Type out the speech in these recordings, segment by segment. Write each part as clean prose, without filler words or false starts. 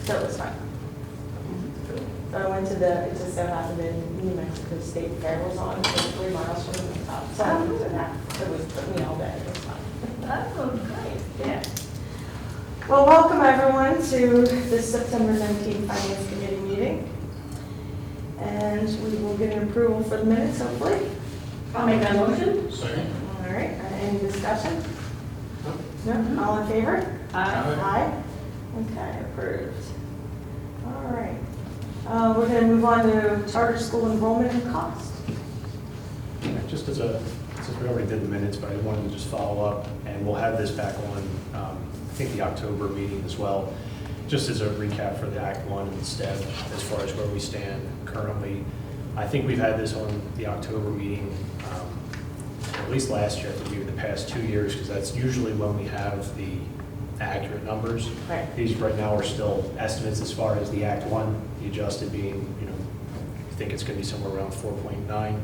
So it was fun. So I went to it just so happened in New Mexico State Fair was on, so 3 miles from the top. So I went to that. It took me all day. It was fun. Oh, great. Yeah. Well, welcome everyone to this September 19th Finance Committee meeting. And we will get an approval for the minutes, hopefully. I'll make that motion. Second. All right, any discussion? No? All in favor? Aye. Okay, approved. All right. We're going to move on to charter school enrollment and cost. Yeah, just since we already did the minutes, but I wanted to just follow up, and we'll have this back on, I think, the October meeting as well, just as a recap for the Act 1 and STEM as far as where we stand currently. I think we've had this on the October meeting, at least last year, I think maybe the past 2 years, because that's usually when we have the accurate numbers. Right. These right now are still estimates as far as the Act 1, the adjusted being, I think it's going to be somewhere around 4.9.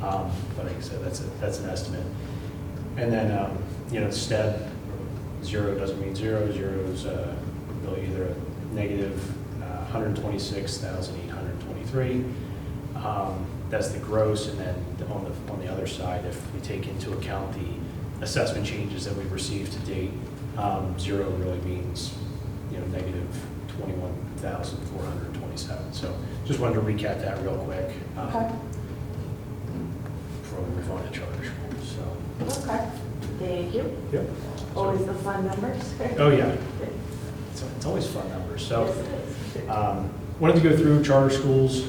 But like I said, that's an estimate. And then, STEP, 0 doesn't mean 0. 0 is really either a negative 126,823. That's the gross, and then on the other side, if we take into account the assessment changes that we've received to date, 0 really means negative 21,427. So just wanted to recap that real quick Okay. before we move on to charter schools. So. Okay. Thank you. Yep. Always the fun numbers. Oh yeah, it's always fun numbers. So. Yes, it is. Wanted to go through charter schools,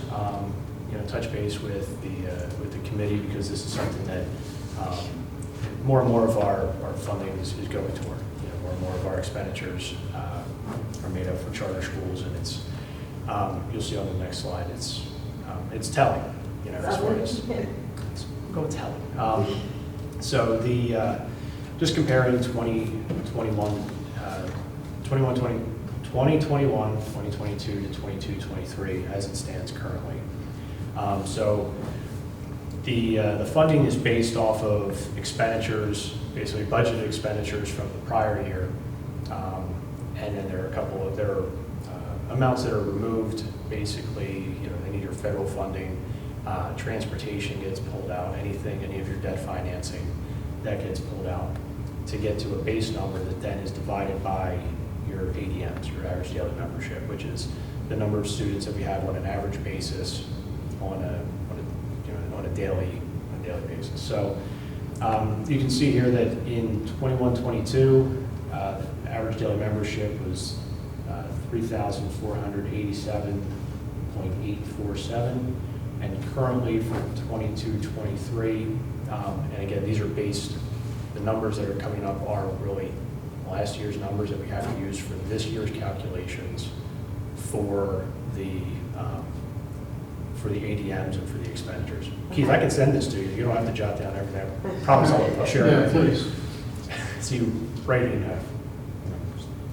touch base with the committee, because this is something that more and more of our funding is going toward. More and more of our expenditures are made up for charter schools, and it's you'll see on the next slide. It's telling, as far as go telling. So the just comparing 2021, 2022 to 22-23 as it stands currently. So the funding is based off of expenditures, basically budgeted expenditures from the prior year, and then there are a couple of amounts that are removed. Basically, they need your federal funding, transportation gets pulled out, any of your debt financing that gets pulled out to get to a base number that then is divided by your ADMs, your average daily membership, which is the number of students that we have on an average basis on a daily basis. So you can see here that in 21-22, average daily membership was 3,487.847, and currently for 22-23, and again, these are based. The numbers that are coming up are really last year's numbers that we have to use for this year's calculations for the ADMs and for the expenditures. Okay. Keith, I can send this to you. You don't have to jot down everything. I promise I'll share it with please. you. See you writing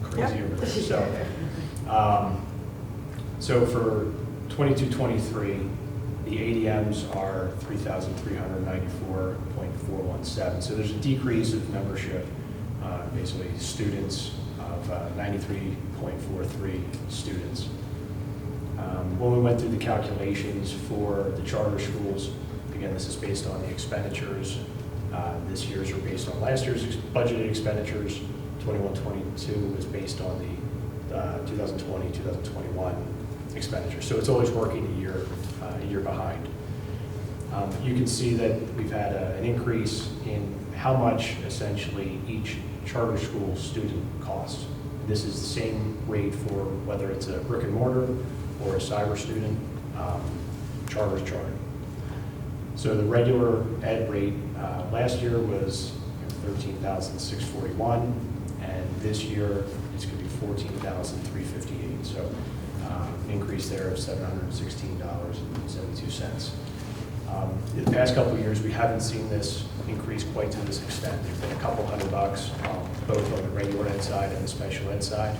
crazy over there. So for 22-23, the ADMs are 3,394.417. So there's a decrease of membership, basically students of 93.43 students. When we went through the calculations for the charter schools, again, this is based on the expenditures. This year's are based on last year's budgeted expenditures. 21-22 was based on the 2020-2021 expenditures. So it's always working a year behind. You can see that we've had an increase in how much essentially each charter school student costs. This is the same rate for whether it's a brick and mortar or a cyber student. Charter's charter. So the regular ed rate last year was $13,641, and this year it's going to be $14,358. So an increase there of $716.72. In the past couple of years, we haven't seen this increase quite to this extent. There's been a couple $100, both on the regular ed side and the special ed side.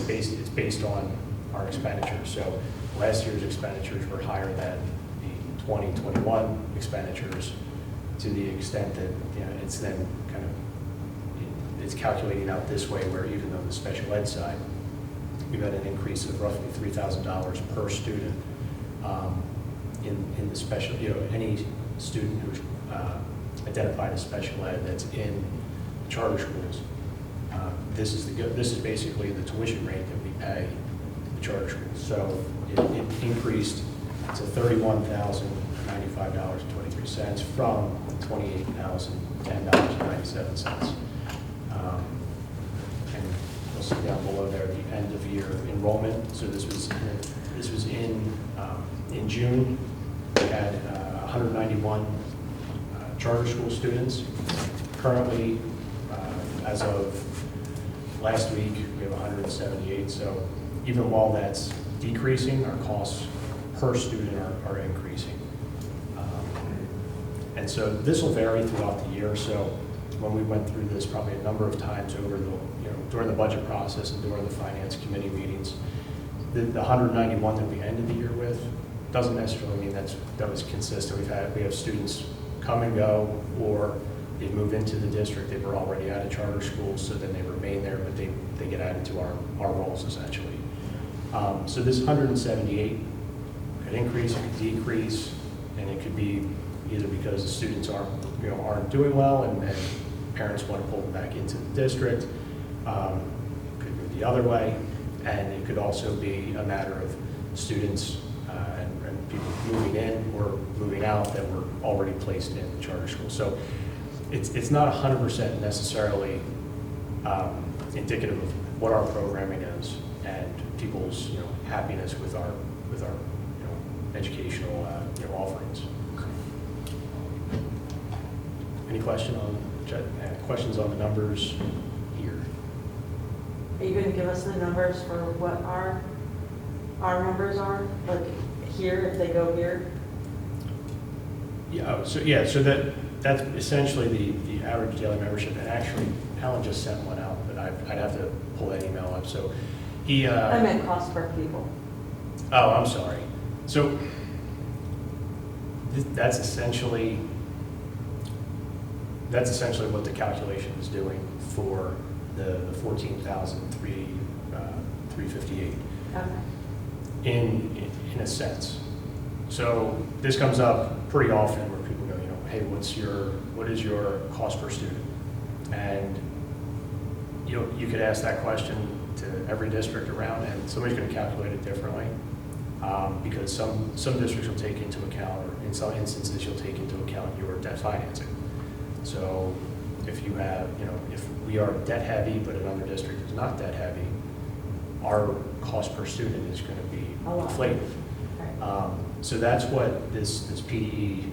It's based on our expenditures. So last year's expenditures were higher than the 2021 expenditures, to the extent that it's then kind of it's calculating out this way, where even though the special ed side we've had an increase of roughly $3,000 per student in the special, any student who's identified as special ed that's in charter schools. This is basically the tuition rate that we pay the charter schools. So it increased to $31,095.23 from $28,010.97. And you'll see down below there the end of year enrollment. So this was in June. We had 191 charter school students. Currently, as of last week, we have 178. So even while that's decreasing, our costs per student are increasing. And so this will vary throughout the year. So when we went through this probably a number of times over during the budget process and during the finance committee meetings, the 191 that we ended the year with doesn't necessarily mean that was consistent. We have students come and go, or they move into the district. They were already at a charter school, so then they remain there, but they get added to our roles essentially. So this 178 could increase, it could decrease, and it could be either because the students aren't doing well and parents want to pull them back into the district. Could go the other way, and it could also be a matter of students and people moving in or moving out that were already placed in the charter school. So it's not 100% necessarily indicative of what our programming is and people's happiness with our educational offerings. Any questions on the numbers here? Are you going to give us the numbers for what our numbers are? Like here, if they go here? So that's essentially the average daily membership. And actually, Alan just sent one out, but I'd have to pull that email up. So he. I meant cost per pupil. Oh, I'm sorry. So that's essentially what the calculation is doing for the 14,358. Okay. In a sense. So this comes up pretty often where people go, hey, what is your cost per student? And you could ask that question to every district around, and somebody's going to calculate it differently, because some districts will take into account, or in some instances you'll take into account your debt financing. So if you have, if we are debt heavy, but another district is not debt heavy, our cost per student is going to be inflated. Right. So that's what this PDE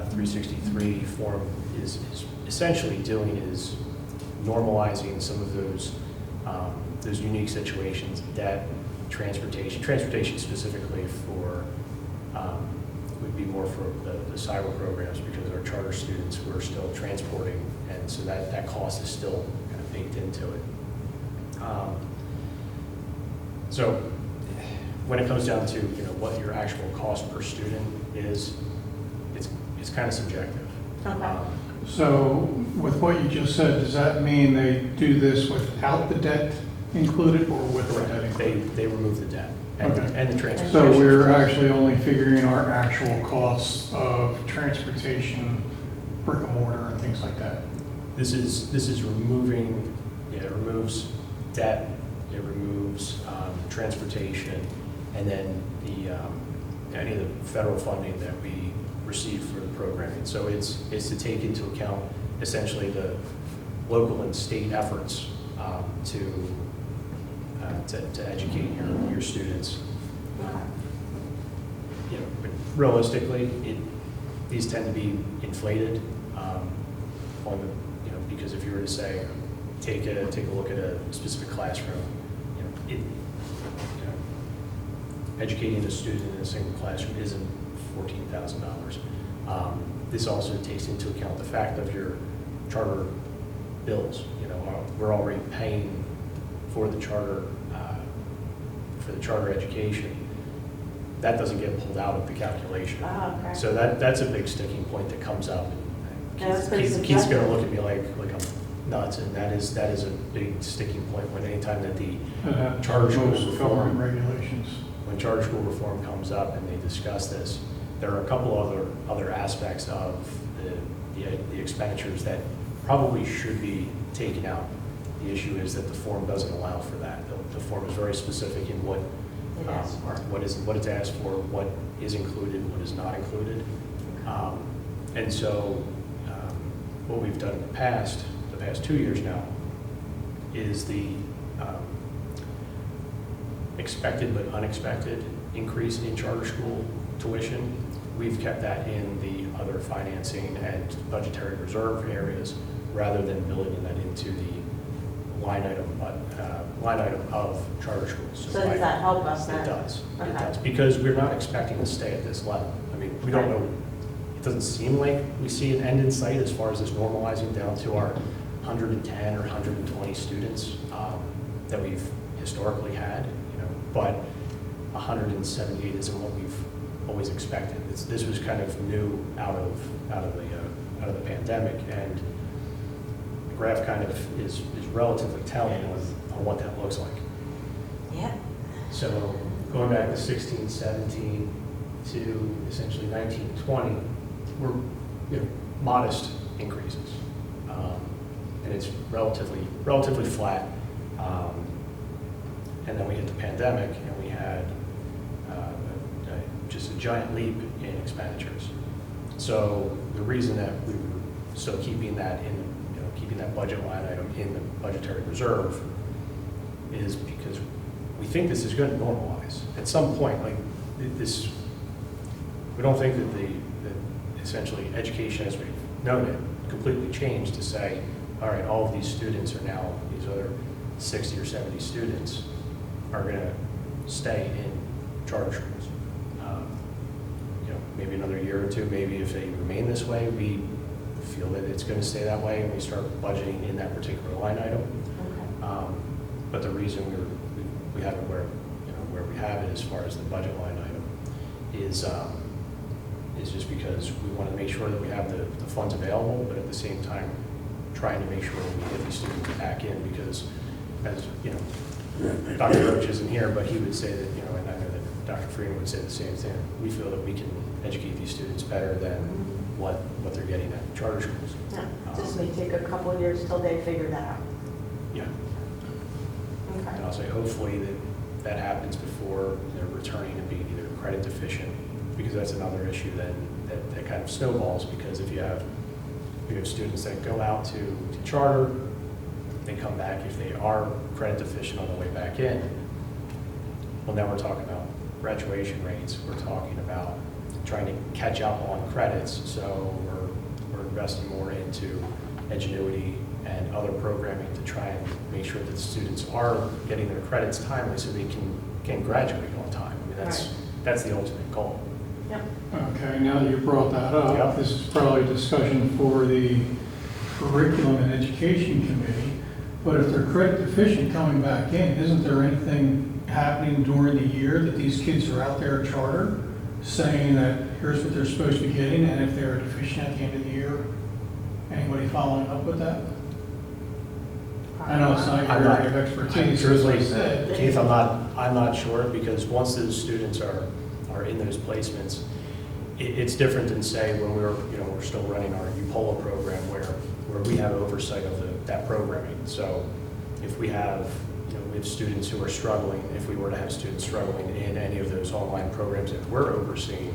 363 form is essentially doing, is normalizing some of those unique situations, debt, transportation specifically for would be more for the cyber programs, because our charter students were still transporting, and so that cost is still kind of baked into it. So when it comes down to what your actual cost per student is, it's kind of subjective. Okay. So with what you just said, does that mean they do this without the debt included or with the debt included? They remove the debt and, Okay. and the transportation. So we're actually only figuring our actual costs of transportation, brick and mortar, and things like that. This is removing. It removes debt. It removes transportation, and then any of the federal funding that we receive for the programming. So it's to take into account essentially the local and state efforts to educate your students. But realistically, these tend to be inflated because if you were to say take a look at a specific classroom, educating a student in a single classroom isn't $14,000. This also takes into account the fact of your charter bills. We're already paying for the charter education. That doesn't get pulled out of the calculation. Oh, okay. So that's a big sticking point that comes up. Yeah, that's pretty Keith's going to subjective. look at me like I'm nuts, and that is a big sticking point when anytime that the That charter school most government reform, regulations. when charter school reform comes up and they discuss this, there are a couple other aspects of the expenditures that probably should be taken out. The issue is that the form doesn't allow for that. The form is very specific in what It asks for. what it's asked for, what is included, what is not included. And so what we've done in the past 2 years now, is the expected but unexpected increase in charter school tuition. We've kept that in the other financing and budgetary reserve areas rather than building that into the line item of charter schools. So does that help us then? It does. Okay. It does, because we're not expecting to stay at this level. I mean, we don't know, it doesn't seem like we see an end in sight as far as this normalizing down to our 110 or 120 students that we've historically had, but 178 isn't what we've always expected. This was kind of new out of the pandemic, and the graph kind of is relatively telling on what that looks like. Yeah. So going back to 16, 17 to essentially 19, 20, we're modest increases, and it's relatively flat. And then we hit the pandemic, and we had just a giant leap in expenditures. So the reason that we were still keeping that keeping that budget line item in the budgetary reserve is because we think this is going to normalize at some point. Like this, we don't think that essentially education as we've known it completely changed to say, all right, all of these students are now, these other 60 or 70 students are going to stay in charter schools. Maybe another year or two, maybe if they remain this way, we feel that it's going to stay that way and we start budgeting in that particular line item. Okay. But the reason we have it where we have it as far as the budget line item is just because we want to make sure that we have the funds available, but at the same time trying to make sure that we get these students back in, because as Dr. Roach isn't here, but he would say that, and I know that Dr. Freeman would say the same thing. We feel that we can educate these students better than what they're getting at charter schools. Yeah, just may take a couple of years till they figure that out. Yeah. And Okay. I'll say hopefully that happens before they're returning to being either credit deficient, because that's another issue that kind of snowballs, because if you have students that go out to charter, they come back, if they are credit deficient on the way back in, well, now we're talking about graduation rates, we're talking about trying to catch up on credits, so we're investing more into Edgenuity and other programming to try and make sure that the students are getting their credits timely so they can graduate on time. I mean, that's the ultimate goal. Yep. Okay, now that you brought that up, Yep. this is probably a discussion for the Curriculum and Education Committee, but if they're credit deficient coming back in, isn't there anything happening during the year that these kids are out there at charter saying that here's what they're supposed to be getting, and if they're deficient at the end of the year, anybody following up with that? I know it's not your area of expertise, as I said. Keith, I'm not sure, because once those students are in those placements, it's different than say when we're still running our UPOLA program where we have oversight of that programming. So if we have students who are struggling, if we were to have students struggling in any of those online programs that we're overseeing,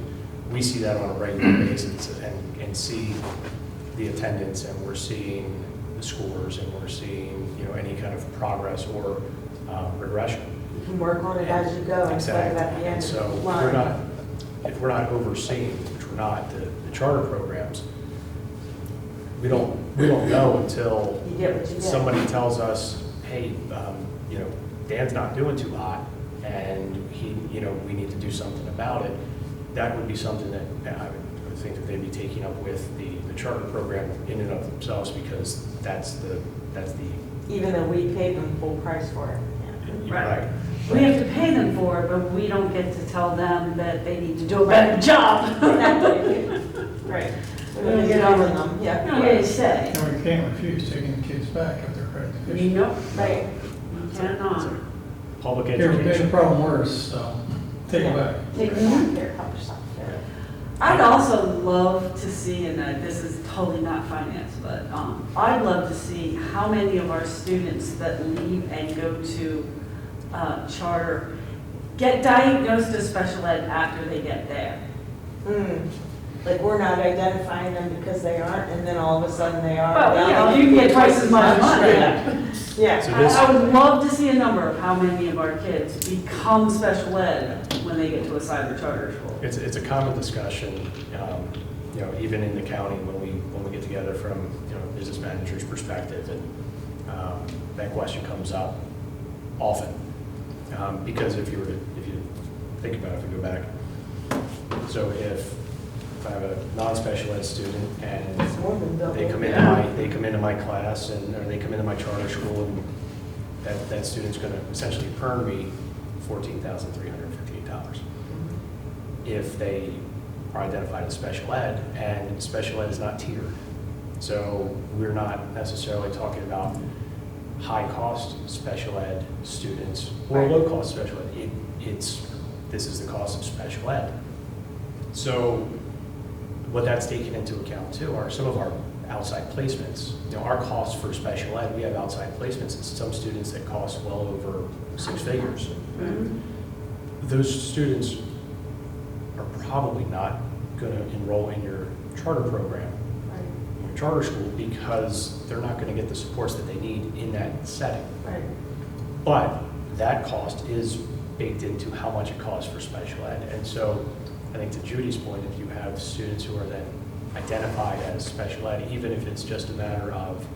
we see that on a regular basis and see the attendance, and we're seeing the scores, and we're seeing any kind of progress or regression. You can work on it as you go instead of at the end. And so of the line. if we're not overseeing, which we're not, the charter programs, we don't know until You get what you get. somebody tells us, hey, Dan's not doing too hot, and we need to do something about it. That would be something that I would think that they'd be taking up with the charter program in and of themselves, because that's the Even though we paid them full price for it. Yeah. Right. We have to pay them for it, but we don't get to tell them that they need to do a better job. Exactly. Right. We don't get over them, You yeah. don't get to say. Can we can't refuse taking the kids back if they're credit deficient. Nope, Right. you cannot. Public Here, we made the education. problem worse, so take it back. Take it back there, help yourself. I'd also love to see, and this is totally not finance, but I'd love to see how many of our students that leave and go to charter get diagnosed as special ed after they get there. Like, we're not identifying them because they aren't, and then all of a sudden they are. Well, you know, you can get twice as much money. Yeah. So I would love to see a number of how many of our kids become special ed when they get to a cyber charter school. It's a common discussion, you know, even in the county when we get together from, you know, business manager's perspective, and that question comes up often. Because if you think about it, if we go back, so if I have a non-special ed student and It's more than double. they come into my class or they come into my charter school, and that student's going to essentially earn me $14,358. If they are identified as special ed, and special ed is not tiered. So we're not necessarily talking about high-cost special ed students or Right. low-cost special ed. This is the cost of special ed. So what that's taken into account too are some of our outside placements. You know, our costs for special ed, we have outside placements, and some students that cost well over 6 figures. Those students are probably not going to enroll in your charter program, your charter school, because they're not going to get the supports that they need in that setting. Right. But that cost is baked into how much it costs for special ed. And so I think to Judy's point, if you have students who are then identified as special ed, even if it's just a matter of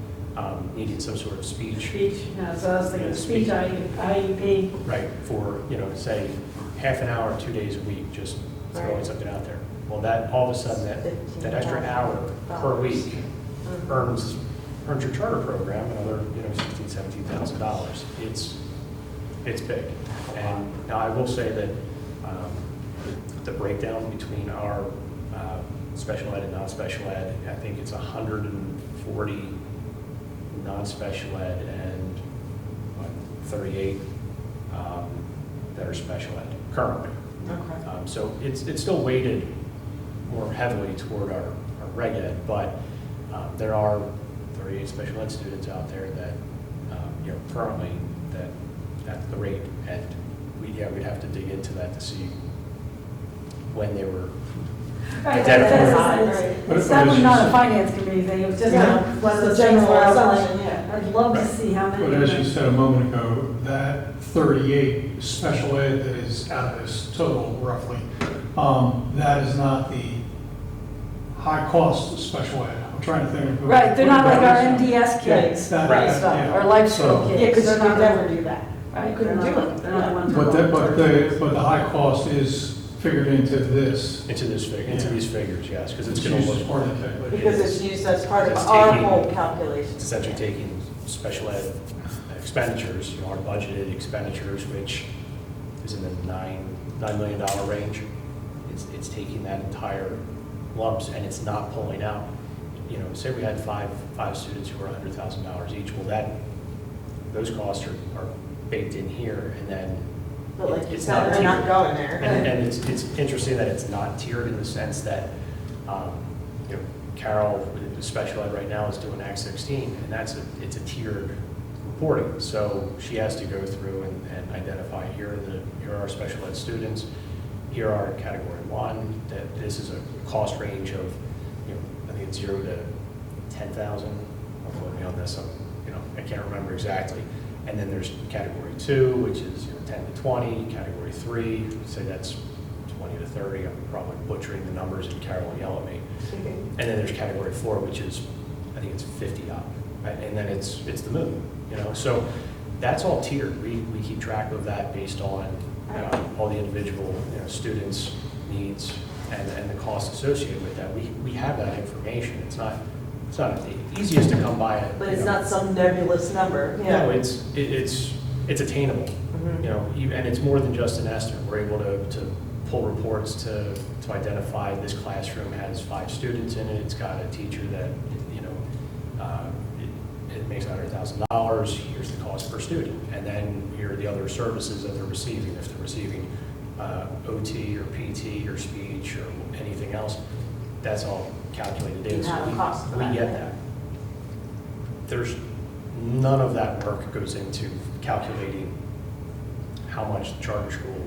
needing some sort of speech, So I was thinking speech IEP. right, for, you know, say half an hour, 2 days a week, just throwing Right. something out there. Well, that, all of a sudden, that extra hour per week earns your charter program another, you know, $16,000, $17,000. It's big. And now I will say that the breakdown between our special ed and non-special ed, I think it's 140 non-special ed and 38 that are special ed currently. Okay. So it's still weighted more heavily toward our reg ed, but there are 38 special ed students out there that, you know, currently that's the rate. And we'd have to dig into that to see when they were Right, identified. it's definitely not a finance committee thing, it was just one of those things where I was like, I'd love to see how many. But as you said a moment ago, that 38 special ed that is out of this total roughly, that is not the high-cost special ed. I'm trying to think of. Right, they're not like our Right. MDS kids Yeah, and that- stuff, yeah. or life skill So- kids. Yeah, because you They're could not- never do that. Right, You couldn't they're do not- it. They're not the ones. But who- the high cost is figured into this. Into these figures, yes, because it's It's going to used as look, part of the calculation. Because it's used as part of It's our taking- whole calculation. it's essentially taking special ed expenditures, you know, our budgeted expenditures, which is in the $9 million range. It's taking that entire lumps, and it's not pulling out, you know, say we had five students who were $100,000 each, well, those costs are baked in here, and then But like you it's said, they're not tiered. going there. And it's interesting that it's not tiered in the sense that, you know, Carol, the special ed right now, is doing Act 16, and it's a tiered reporting. So she has to go through and identify, here are our special ed students, here are category 1, that this is a cost range of, you know, I think it's 0 to 10,000. Don't quote me on this, I can't remember exactly. And then there's category 2, which is, you know, 10 to 20, category 3, say that's 20 to 30. I'm probably butchering the numbers, and Carol will yell at me. And then there's category 4, which is, I think it's 50 up, right? And then it's the moon, you know? So that's all tiered. We keep track of that based on all the individual, you know, students' needs and the costs associated with that. We have that information. It's not the easiest to come by it. But you it's know. not some nebulous number. No, it's attainable, Mhm. you know, and it's more than just an estimate. We're able to pull reports to identify this classroom has 5 students in it. It's got a teacher that, you know, makes $100,000, here's the cost per student. And then here are the other services that they're receiving. If they're receiving OT or PT or speech or anything else, that's all calculated in. You have a cost for we that, get yeah. that. There's none of that work goes into calculating how much the charter school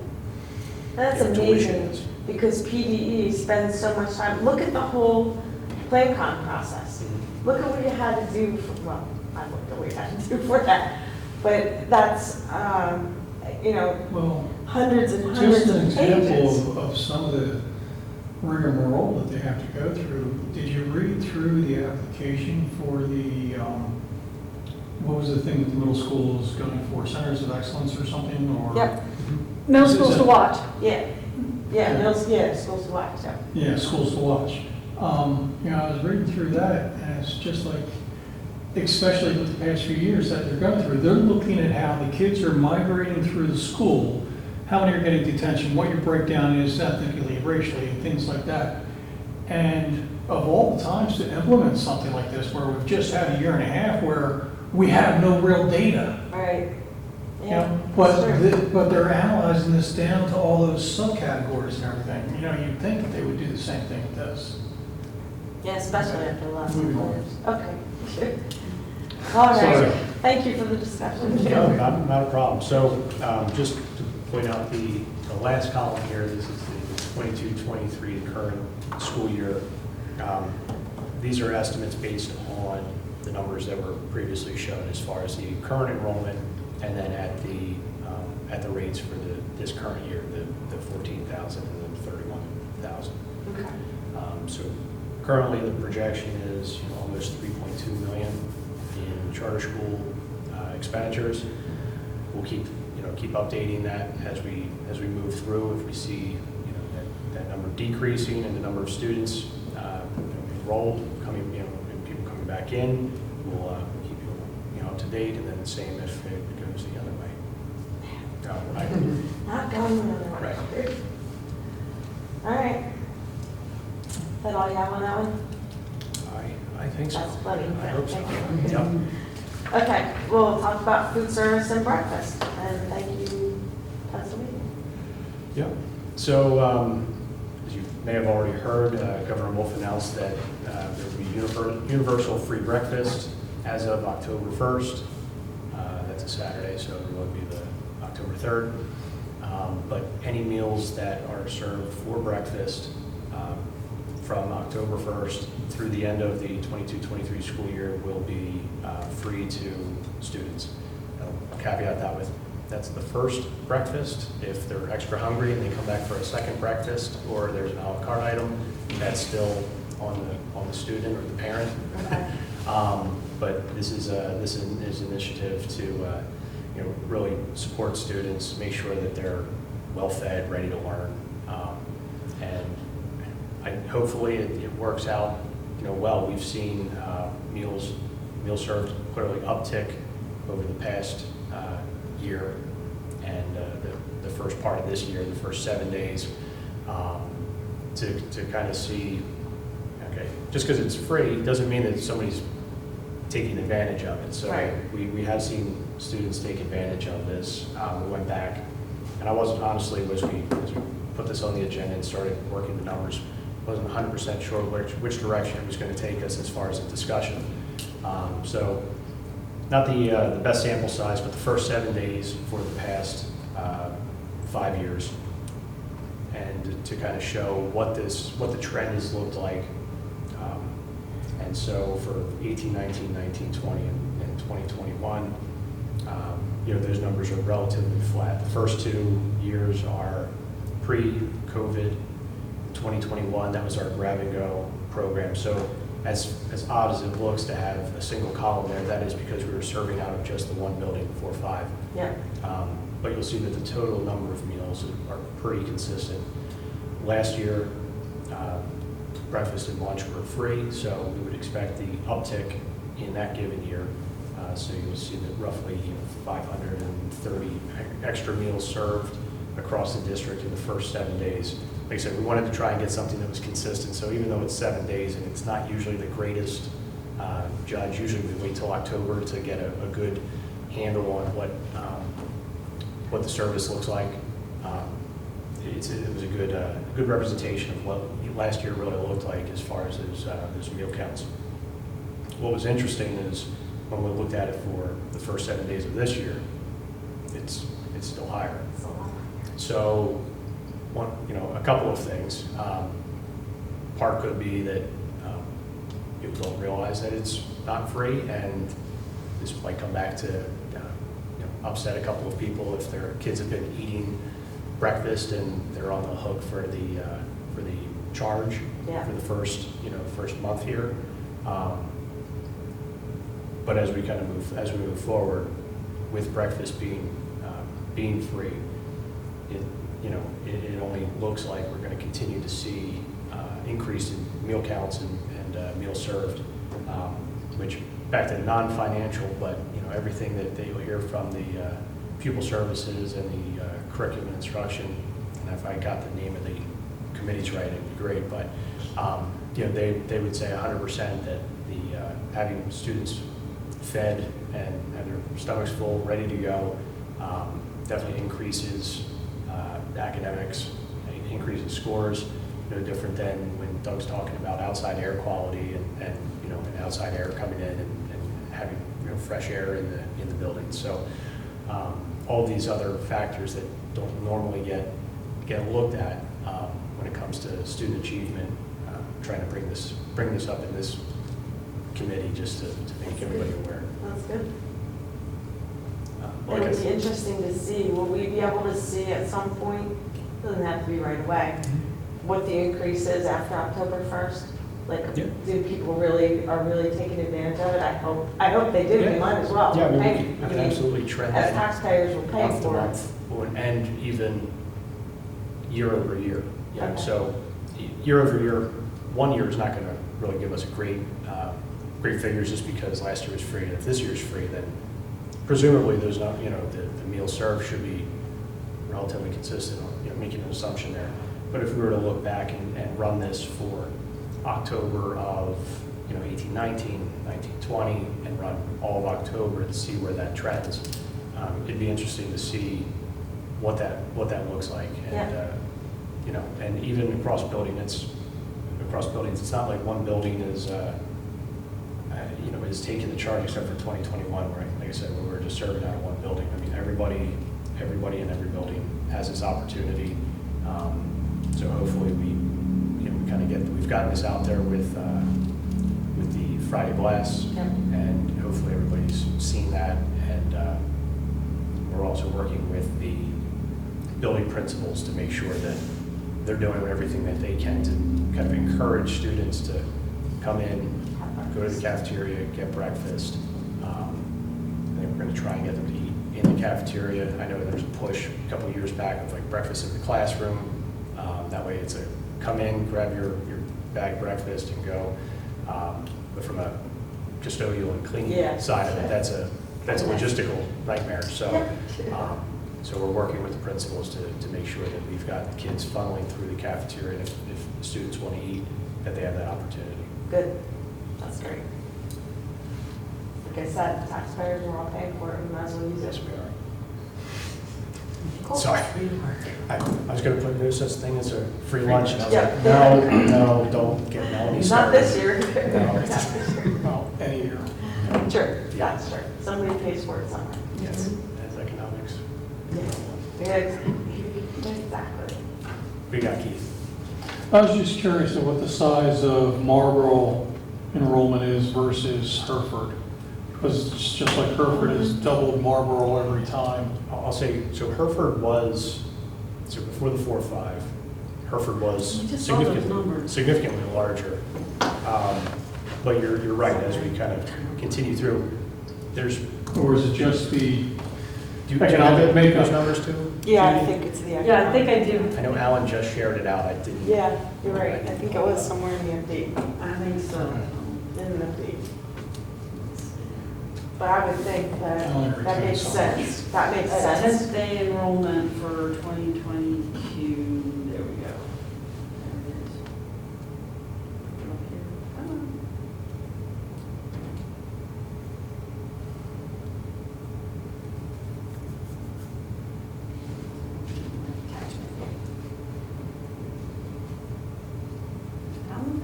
That's tuition amazing, is. because PDE spends so much time, look at the whole plan-con process. Look at what you had to do, well, I looked at what you had to do for that, but that's, Well, hundreds and just hundreds an of pages. example of some of the rigmarole that they have to go through. Did you read through the application for the, what was the thing that the middle school is going for, Centers of Excellence or something, or? Yep, Middle Is schools it- to watch. yeah, schools to watch, yeah. Yeah, schools to watch. I was reading through that, and it's just like, especially with the past few years that they're going through, they're looking at how the kids are migrating through the school, how many are getting detention, what your breakdown is ethnically, racially, and things like that. And of all the times to implement something like this, where we've just had a year and a half where we have no real data, Right, you yeah. know, that's true. but they're analyzing this down to all those subcategories and everything. You'd think that they would do the same thing with this. Yeah, especially after the last Moving couple on. years. Okay. All Sorry. right, thank you for the discussion. No, not a problem. So just to point out the last column here, this is the 22-23, the current school year. These are estimates based on the numbers that were previously shown as far as the current enrollment, and then at the rates for this current year, the 14,000 and the 31,000. Okay. So currently, the projection is almost 3.2 million in charter school expenditures. We'll keep updating that as we move through. If we see that number decreasing and the number of students enrolled coming, and people coming back in, we'll keep you up to date. And then the same if it goes the other way. Not going another one. Right. All right. Is that all you have on that one? I think so. That's plenty. I hope so. Thank you. Yep. Okay, we'll talk about food service and breakfast, and thank you, Pennsylvania. Yeah. So, as you may have already heard, Governor Wolf announced that there will be universal free breakfast as of October 1st. That's a Saturday, so it will be the October 3rd. But any meals that are served for breakfast from October 1st through the end of the 22-23 school year will be free to students. I'll caveat that with that's the first breakfast. If they're extra hungry and they come back for a second breakfast, or there's an a la carte item, that's still on the student or the parent. Okay. But this is an initiative to really support students, make sure that they're well fed, ready to learn, and hopefully it works out well. We've seen meals served clearly uptick over the past year, and the first part of this year, the first 7 days, to kind of see, okay, just because it's free doesn't mean that somebody's taking advantage of it. So Right. we have seen students take advantage of this. We went back, and I wasn't, honestly, as we put this on the agenda and started working the numbers, wasn't 100% sure which direction it was going to take us as far as the discussion. So not the best sample size, but the first 7 days for the past 5 years, and to kind of show what the trend has looked like. And so for 18, 19, 19, 20, and 2021, those numbers are relatively flat. The first 2 years are pre-COVID. 2021, that was our grab-and-go program. So as odd as it looks to have a single column there, that is because we were serving out of just the one building, 4-5. Yeah. But you'll see that the total number of meals are pretty consistent. Last year, breakfast and lunch were free, so we would expect the uptick in that given year. So you'll see that roughly 530 extra meals served across the district in the first 7 days. Like I said, we wanted to try and get something that was consistent. So even though it's 7 days and it's not usually the greatest judge. Usually we wait till October to get a good handle on what the service looks like. It was a good representation of what last year really looked like as far as those meal counts. What was interesting is when we looked at it for the first 7 days of this year, it's still higher. So, a couple of things. Part could be that people don't realize that it's not free, and this might come back to upset a couple of people if their kids have been eating breakfast and they're on the hook for the charge for the first month here. But as we move forward with breakfast being free, it only looks like we're going to continue to see increase in meal counts and meals served, which back to non-financial, but everything that you'll hear from the pupil services and the curriculum and instruction, and if I got the name of the committees right, it'd be great, but they would say 100% that the having students fed and have their stomachs full, ready to go, definitely increases academics, increases scores. No different than when Doug's talking about outside air quality and outside air coming in and having fresh air in the building. So all these other factors that don't normally get looked at when it comes to student achievement, trying to bring this up in this committee just to make everybody aware. That's good. Like It'll be interesting to see, will we be able to see at some point, doesn't have to be right away, what the increase is after October 1st? Like, Yeah. do people are really taking advantage of it? I hope they do, we Yeah. might as well. Yeah, We're we paying. can absolutely trend As that taxpayers, will pay month to for it. month, and even year over year. Okay. So year over year, 1 year is not going to really give us great figures just because last year was free, and if this year is free, then presumably there's not, the meal served should be relatively consistent, making an assumption there. But if we were to look back and run this for October of 18-19, 19-20, and run all of October to see where that trends, it'd be interesting to see what that looks like. And and even across buildings, it's not like one building is taking the charge except for 2021, where, like I said, we were just serving out of one building. I mean, everybody in every building has this opportunity. So hopefully we've gotten this out there with the Friday Blast, and hopefully everybody's seen that. And we're also working with the building principals to make sure that they're doing everything that they can to kind of encourage students to come in, go to the cafeteria, get breakfast. I think we're going to try and get them to eat in the cafeteria. I know there's a push a couple of years back of like breakfast in the classroom. That way it's a come in, grab your bag breakfast and go. But from a custodial and cleaning side of it, that's a logistical nightmare. So so we're working with the principals to make sure that we've got the kids funneling through the cafeteria, and if the students want to eat, that they have that opportunity. Good, that's great. Like I said, taxpayers are all paying for it, we might as well use it. Yes, we are. Cool. Sorry. I was going to put no such thing as a free lunch, and I was Yeah. like, no, don't get Melanie Not started. this year. No. Well, any year. Sure, that's true. Somebody pays for it somewhere. Yes, that's economics. Yeah, exactly. We got Keith. I was just curious of what the size of Marlboro enrollment is versus Hereford. Because it's just like Hereford has doubled Marlboro every time. I'll say, so Hereford was, so before the 4-5, Hereford was We just saw those significantly, numbers. significantly larger. But you're right, as we kind of continue through, there's, Or is it just the, do you have Economic makeup. those numbers too? Yeah, I Judy? think it's the. Yeah, I think I do. I know Alan just shared it out, I didn't. Yeah, you're right. I think it was somewhere in the MD, I think so. in the MD. But I would think that that makes sense. That makes sense. 10th day enrollment for 2022, there we go. There it is. Up here. Come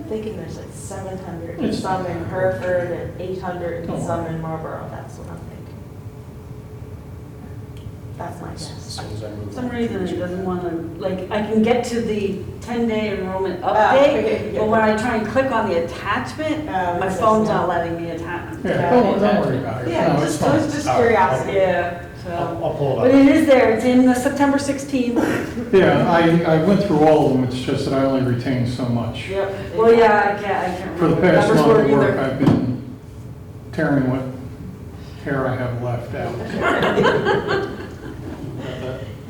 thinking there's like 700 and It's- some in Hereford and 800 and Don't some worry. in Marlboro. That's what I'm thinking. That's my As guess. soon as I move For some on. reason, it doesn't want to, like, I can get to the 10-day enrollment okay, update, yeah. but when I try and click on the attachment, my it says phone's no. not letting me attach. Yeah, don't worry about it. Yeah, No, it's just, it was fine. just All right. curiosity. Yeah, I'll so, I'll pull but it up. it is there, it's in the September 16th. Yeah, I went through all of them, it's just that I only retained so much. Yep. Well, yeah, I can't For the remember. past Numbers month were of work, either. I've been tearing what hair I have left out.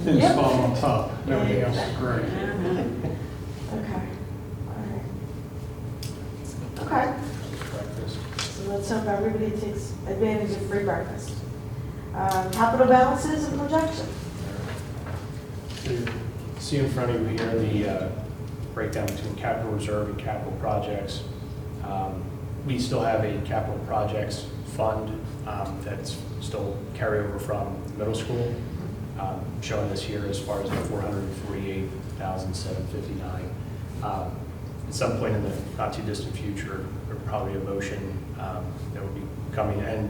Thin Yep. spot on top, everything else is great. Okay. All right. Okay. Breakfast. So let's hope everybody takes advantage of free breakfast. Capital balances and projection. You see in front of you here the breakdown between capital reserve and capital projects. We still have a capital projects fund that's still carryover from middle school. Showing this here as far as the $448,759. At some point in the not too distant future, there'll probably a motion that will be coming, and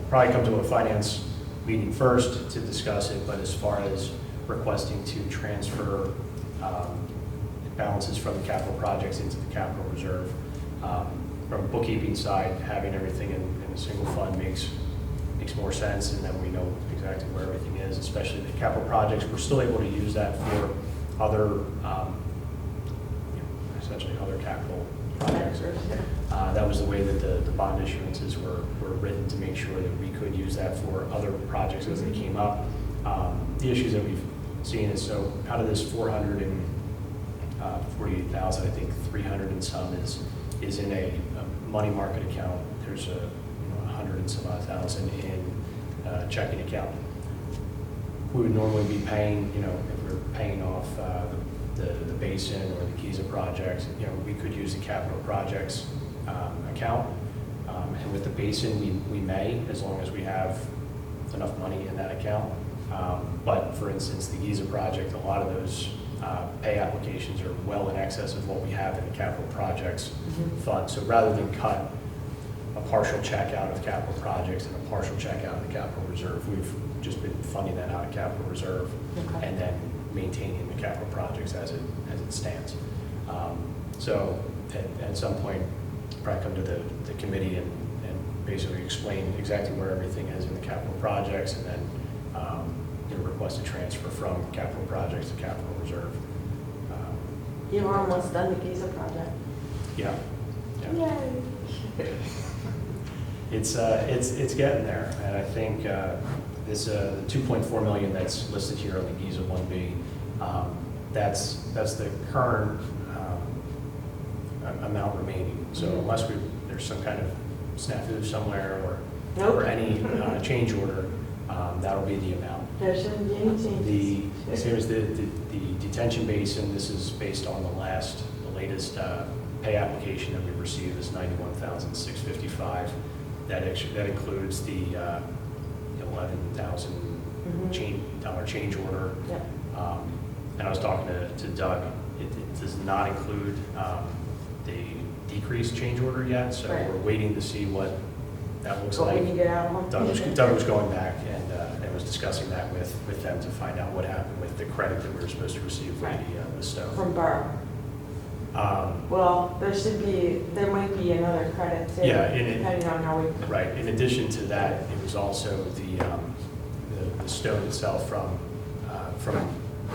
probably come to a finance meeting first to discuss it. But as far as requesting to transfer balances from the capital projects into the capital reserve, from a bookkeeping side, having everything in a single fund makes more sense, and then we know exactly where everything is, especially the capital projects. We're still able to use that for other, essentially other capital projects. That was the way that the bond issuances were written, to make sure that we could use that for other projects as they came up. The issues that we've seen is, so out of this 448,000, I think 300 and some is in a money market account. There's a 100 and some odd thousand in checking account. We would normally be paying, if we're paying off the basin or the Giza project, we could use the capital projects account. And with the basin, we may, as long as we have enough money in that account. But for instance, the Giza project, a lot of those pay applications are well in excess of what we have in the capital projects fund. So rather than cut a partial check out of capital projects and a partial check out of the capital reserve, we've just been funding that out of capital reserve, Okay. and then maintaining the capital projects as it stands. So at some point, probably come to the committee and basically explain exactly where everything is in the capital projects, and then request a transfer from capital projects to capital reserve. You were almost done the Giza project. Yeah. Yay. It's getting there, and I think this the 2.4 million that's listed here on the Giza 1B, that's the current amount remaining. So unless there's some kind of snafu somewhere or any change order, that'll be the amount. There shouldn't be any changes. Same as the detention basin, this is based on the latest pay application that we received, is $91,655. That includes the $11,000 change order. Yep. And I was talking to Doug. It does not include the decreased change order yet, so Right. we're waiting to see what that looks What like. we can get out of them. Doug was going back and was discussing that with them to find out what happened with the credit that we were supposed to receive for the stone. From Borough. Well, there might be another credit too. Yeah, depending on how we. Right. In addition to that, it was also the stone itself from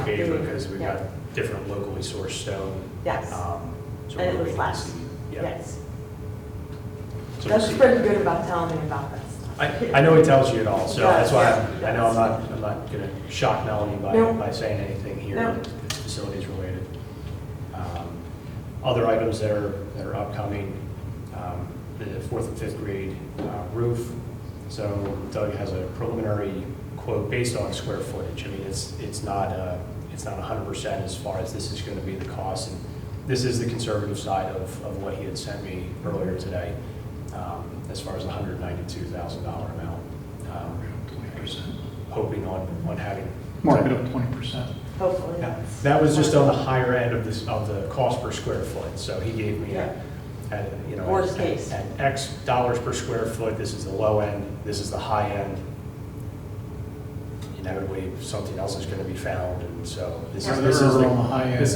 Beaver, because we got different locally sourced stone. Yes. So And it we're was waiting to less. see. Yeah. Yes. So we'll That's see. pretty good about telling me about this. I know he tells you it all, so that's why Yes, I know I'm not going to shock Melanie No. by saying anything here. No. It's facilities related. Other items that are upcoming, the 4th and 5th grade roof. So Doug has a preliminary quote based on square footage. I mean, it's not 100% as far as this is going to be the cost. And this is the conservative side of what he had sent me earlier today, as far as the $192,000 amount. Hoping on having Mark it up 20%. Hopefully. yeah, that was just on the higher end of the cost per square foot. So he gave me Yeah. at, you know. Worst at- case. At X dollars per square foot, this is the low end, this is the high end. Inevitably, something else is gonna be found, and so this Yeah, is, they're this is, on the high end. this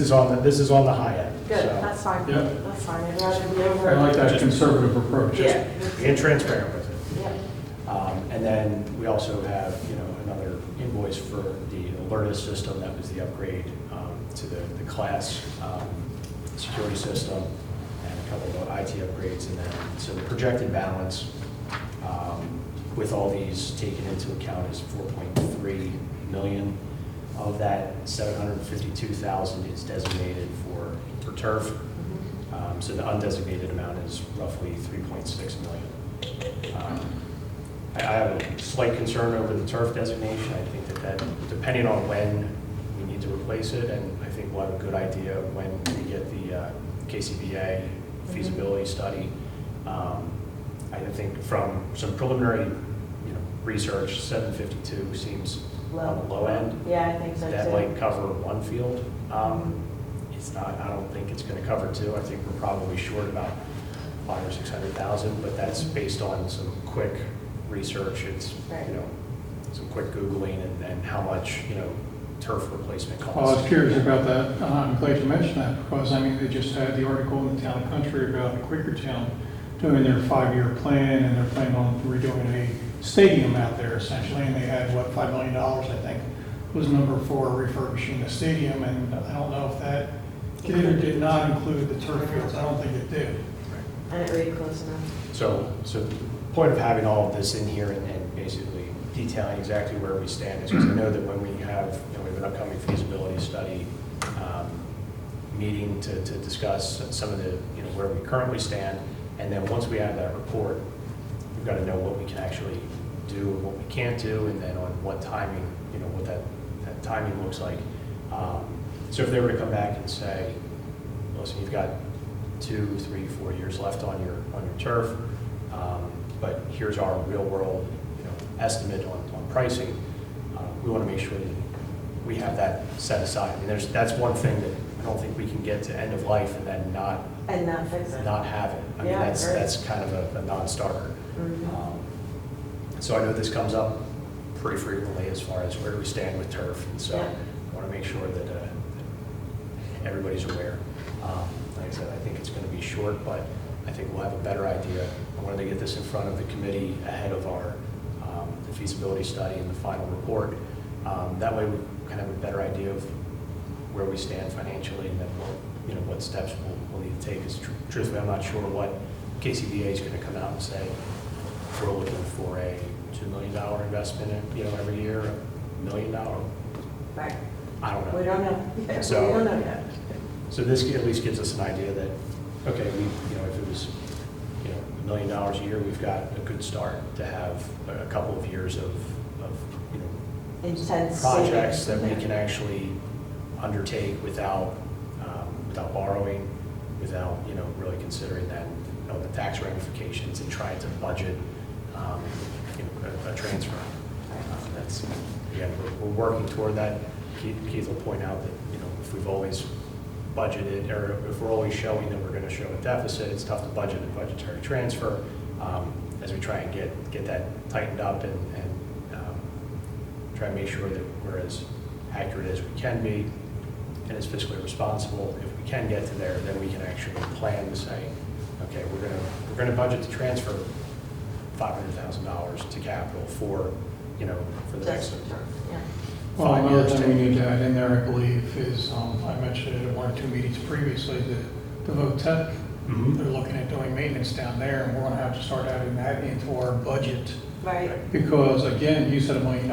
is on the high end. Good, So, that's fine. Yeah. That's fine. I'd rather be over. I like that Just- conservative approach. Yeah. being transparent with it. Yeah. And then we also have, you know, another invoice for the Alertus system, that was the upgrade to the class security system, and a couple of IT upgrades, and then, so the projected balance with all these taken into account is 4.3 million. Of that, 752,000 is designated for turf. So the undesignated amount is roughly 3.6 million. I have a slight concern over the turf designation. I think that depending on when we need to replace it, and I think we'll have a good idea when we get the KCBA feasibility study. I think from some preliminary, you know, research, 752 seems on the low end. Yeah, I think so That too. might cover one field. It's not, I don't think it's going to cover two. I think we're probably short about 500,000 or 600,000, but that's based on some quick research. It's, Right. you know, some quick Googling and how much, you know, turf replacement costs. Well, I was curious about that. I'm glad you mentioned that, because, I mean, they just had the article in the Town and Country about Quakertown doing their 5-year plan, and they're planning on redoing a stadium out there essentially, and they had, what, $5 million, I think, was number for refurbishing the stadium, and I don't know if that did or did not include the turf fields. I don't think it did. I didn't read close enough. So the point of having all of this in here and basically detailing exactly where we stand is because I know that when we have, you know, we have an upcoming feasibility study meeting to discuss some of the, you know, where we currently stand, and then once we have that report, we've got to know what we can actually do and what we can't do, and then on what timing, you know, what that timing looks like. So if they were to come back and say, listen, you've got 2, 3, 4 years left on your turf, but here's our real world, you know, estimate on pricing, we want to make sure that we have that set aside. I mean, that's one thing that I don't think we can get to end of life and then not Fix it. not have it. I mean, Yeah, that's right. kind of a non-starter. Mhm. So I know this comes up pretty frequently as far as where do we stand with turf, and so Yeah. I want to make sure that everybody's aware. Like I said, I think it's going to be short, but I think we'll have a better idea. I wanted to get this in front of the committee ahead of our the feasibility study and the final report. That way we kind of have a better idea of where we stand financially, and then what steps we'll need to take. Because truthfully, I'm not sure what KCBA is going to come out and say. We're looking for a $2 million investment, every year, $1 million. Right. I don't know. We don't know. Yeah, So- we don't know yet. So this at least gives us an idea that, okay, if it was, $1 million a year, we've got a good start to have a couple of years of Intense projects savings. that we can actually undertake without borrowing, without, really considering that, the tax ramifications and trying to budget, a transfer. That's, again, we're working toward that. Keith will point out that, if we've always budgeted, or if we're always showing that we're going to show a deficit, it's tough to budget a budgetary transfer. As we try and get that tightened up and try and make sure that we're as accurate as we can be and as fiscally responsible. If we can get to there, then we can actually plan to say, okay, we're going to budget to transfer $500,000 to capital for the next. Yeah. Well, 5 another years, thing 10 we need years. to add in there, I believe, is, I mentioned it at 1 or 2 meetings previously, the VOTEC. Mhm. They're looking at doing maintenance down there, and we're gonna have to start adding that into our budget. Right. Because again, you said $1 million,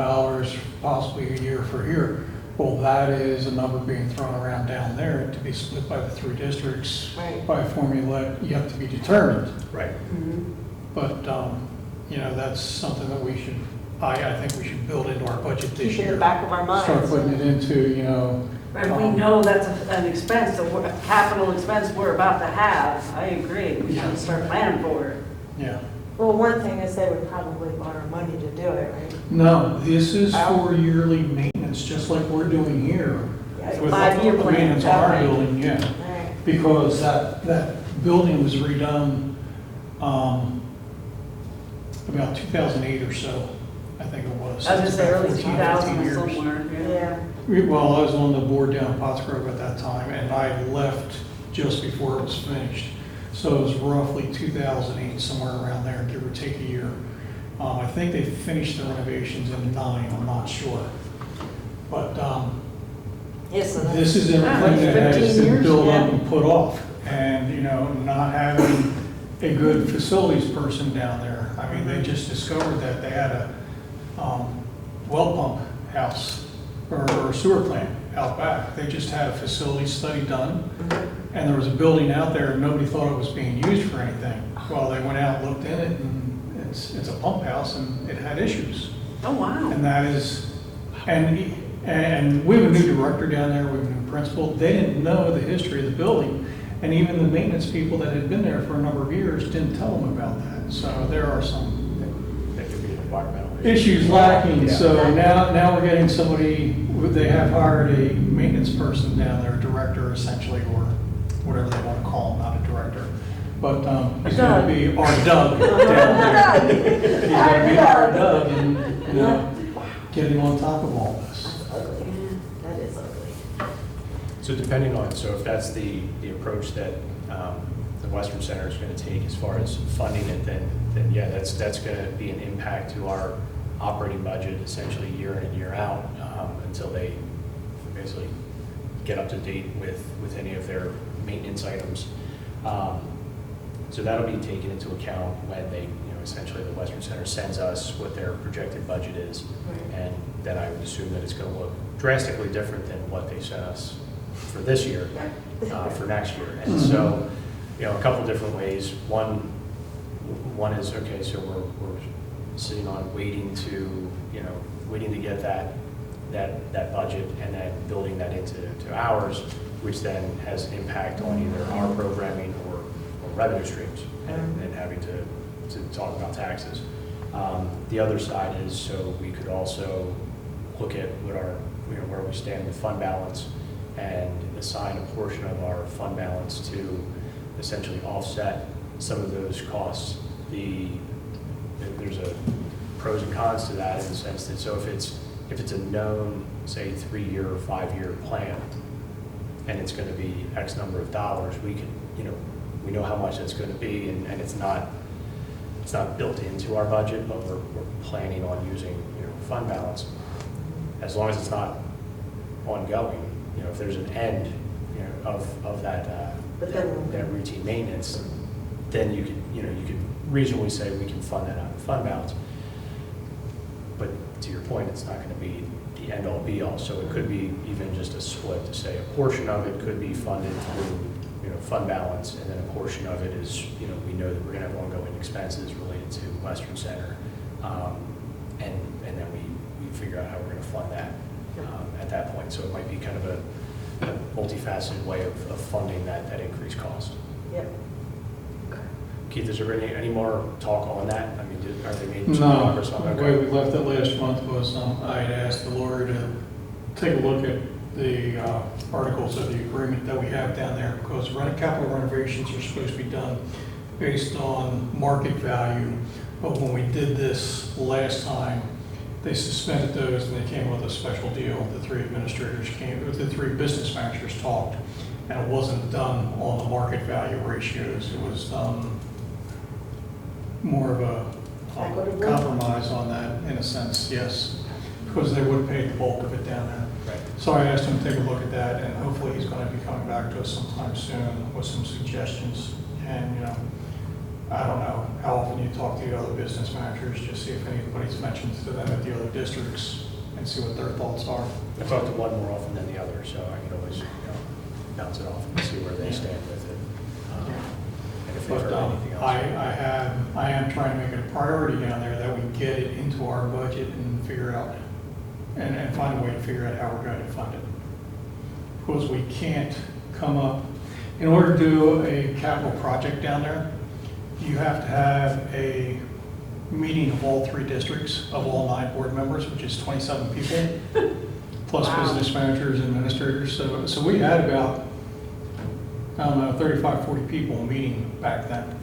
possibly a year for here. Well, that is a number being thrown around down there to be split by the 3 districts Right. by a formula yet to be determined. Right. Mhm. But, that's something that we should, I think we should build into our budget this Keep in year. the back of our minds. Start putting it into, And we know that's an expense, a capital expense we're about to have. I agree. We should start planning for it. yeah. Well, one thing is they would probably borrow money to do it, right? No, this is for yearly maintenance, just like we're doing here. Yeah, With 5-year the plan. Maintenance on our Okay. building, yeah. All right. Because that building was redone about 2008 or so, I think it was. I was It's gonna say about early 14, 2000 15 years. somewhere, yeah. Yeah. Well, I was on the board down in Pottsgrove at that time, and I left just before it was finished. So it was roughly 2008, somewhere around there, give or take a year. I think they finished the renovations in '09, I'm not sure. But Yes, so this is that's everything that 15 has been years, built up yeah. and put off. And, you know, not having a good facilities person down there. I mean, they just discovered that they had a well pump house or sewer plant out back. They just had a facility study done, and there was a building out there, and nobody thought it was being used for anything. Well, they went out and looked in it, and it's a pump house, and it had issues. Oh, wow. And that is, and we have a new director down there, we have a new principal. They didn't know the history of the building, and even the maintenance people that had been there for a number of years didn't tell them about that. So there are some That could be an environmental issues lacking. Yeah. So now we're getting somebody, they have hired a maintenance person down there, a director essentially, or whatever they want to call him, not a director. But he's going to be our Doug down there. He's going to be our Doug and, you know, getting on top of all this. That's ugly. That is ugly. So depending on, so if that's the approach that the Western Center is going to take as far as funding it, then yeah, that's going to be an impact to our operating budget essentially year in and year out until they basically get up to date with any of their maintenance items. So that'll be taken into account when they, essentially the Western Center sends us what their projected budget is. Right. And then I would assume that it's going to look drastically different than what they sent us for this year, for next year. And so, a couple different ways. One is, okay, so we're sitting on waiting to get that budget and then building that into ours, which then has an impact on either our programming or revenue streams and having to talk about taxes. The other side is, so we could also look at what where we stand with fund balance and assign a portion of our fund balance to essentially offset some of those costs. There's a pros and cons to that in the sense that, so if it's a known, say, 3-year or 5-year plan, and it's going to be X number of dollars, we know how much that's going to be, and it's not built into our budget, but we're planning on using fund balance. As long as it's not ongoing, if there's an end of that routine maintenance, then you could reasonably say we can fund that out of fund balance. But to your point, it's not going to be the end all be all. So it could be even just a split to say a portion of it could be funded through fund balance, and then a portion of it is we know that we're going to have ongoing expenses related to Western Center, and then we figure out how we're going to fund that at that point. So it might be kind of a multifaceted way of funding that increased cost. Yep. Keith, is there any more talk on that? I mean, are they making some No, progress on that? the way we left it last month was I had asked the lawyer to take a look at the articles of the agreement that we have down there, because capital renovations are supposed to be done based on market value. But when we did this last time, they suspended those and they came with a special deal. The three business managers talked, and it wasn't done on the market value ratios. It was done more of a Equitably? compromise on that, in a sense, yes, because they would pay the bulk of it down there. Right. So I asked him to take a look at that, and hopefully he's going to be coming back to us sometime soon with some suggestions. And, I don't know how often you talk to the other business managers, just see if anybody's mentioned to them at the other districts and see what their thoughts are. I talk to one more often than the other, so I can always bounce it off and see where they stand with it. And if they've But heard anything else. I am trying to make it a priority down there that we get it into our budget and figure out, and find a way to figure out how we're going to fund it. Because we can't come up, in order to do a capital project down there, you have to have a meeting of all 3 districts, of all 9 board members, which is 27 people, plus Wow. business managers and administrators. So we had about, I don't know, 35, 40 people meeting back then.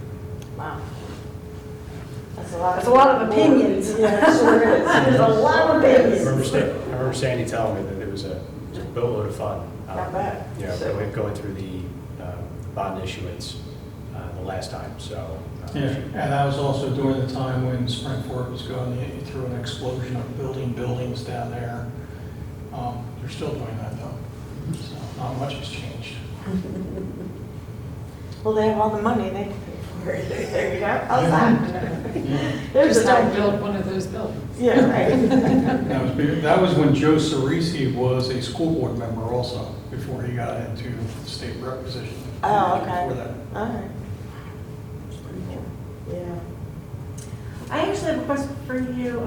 Wow. That's a lot. That's a lot of opinions. Yeah, it sure is. There's a lot of I opinions. remember Sandy telling me that it was a boatload of fun. Not bad. You know, So- going through the bond issuance the last time, so. Yeah, and that was also during the time when Springford was going through an explosion of building buildings down there. They're still doing that though, so not much has changed. Well, they have all the money, they can pay for it. There you go. How's that? Yeah. There's Just a don't time. build one of those buildings. Yeah, right. That was when Joe Cerisi was a school board member also, before he got into the state rep position. Oh, okay. Before that. All right. Yeah. I actually have a question for you,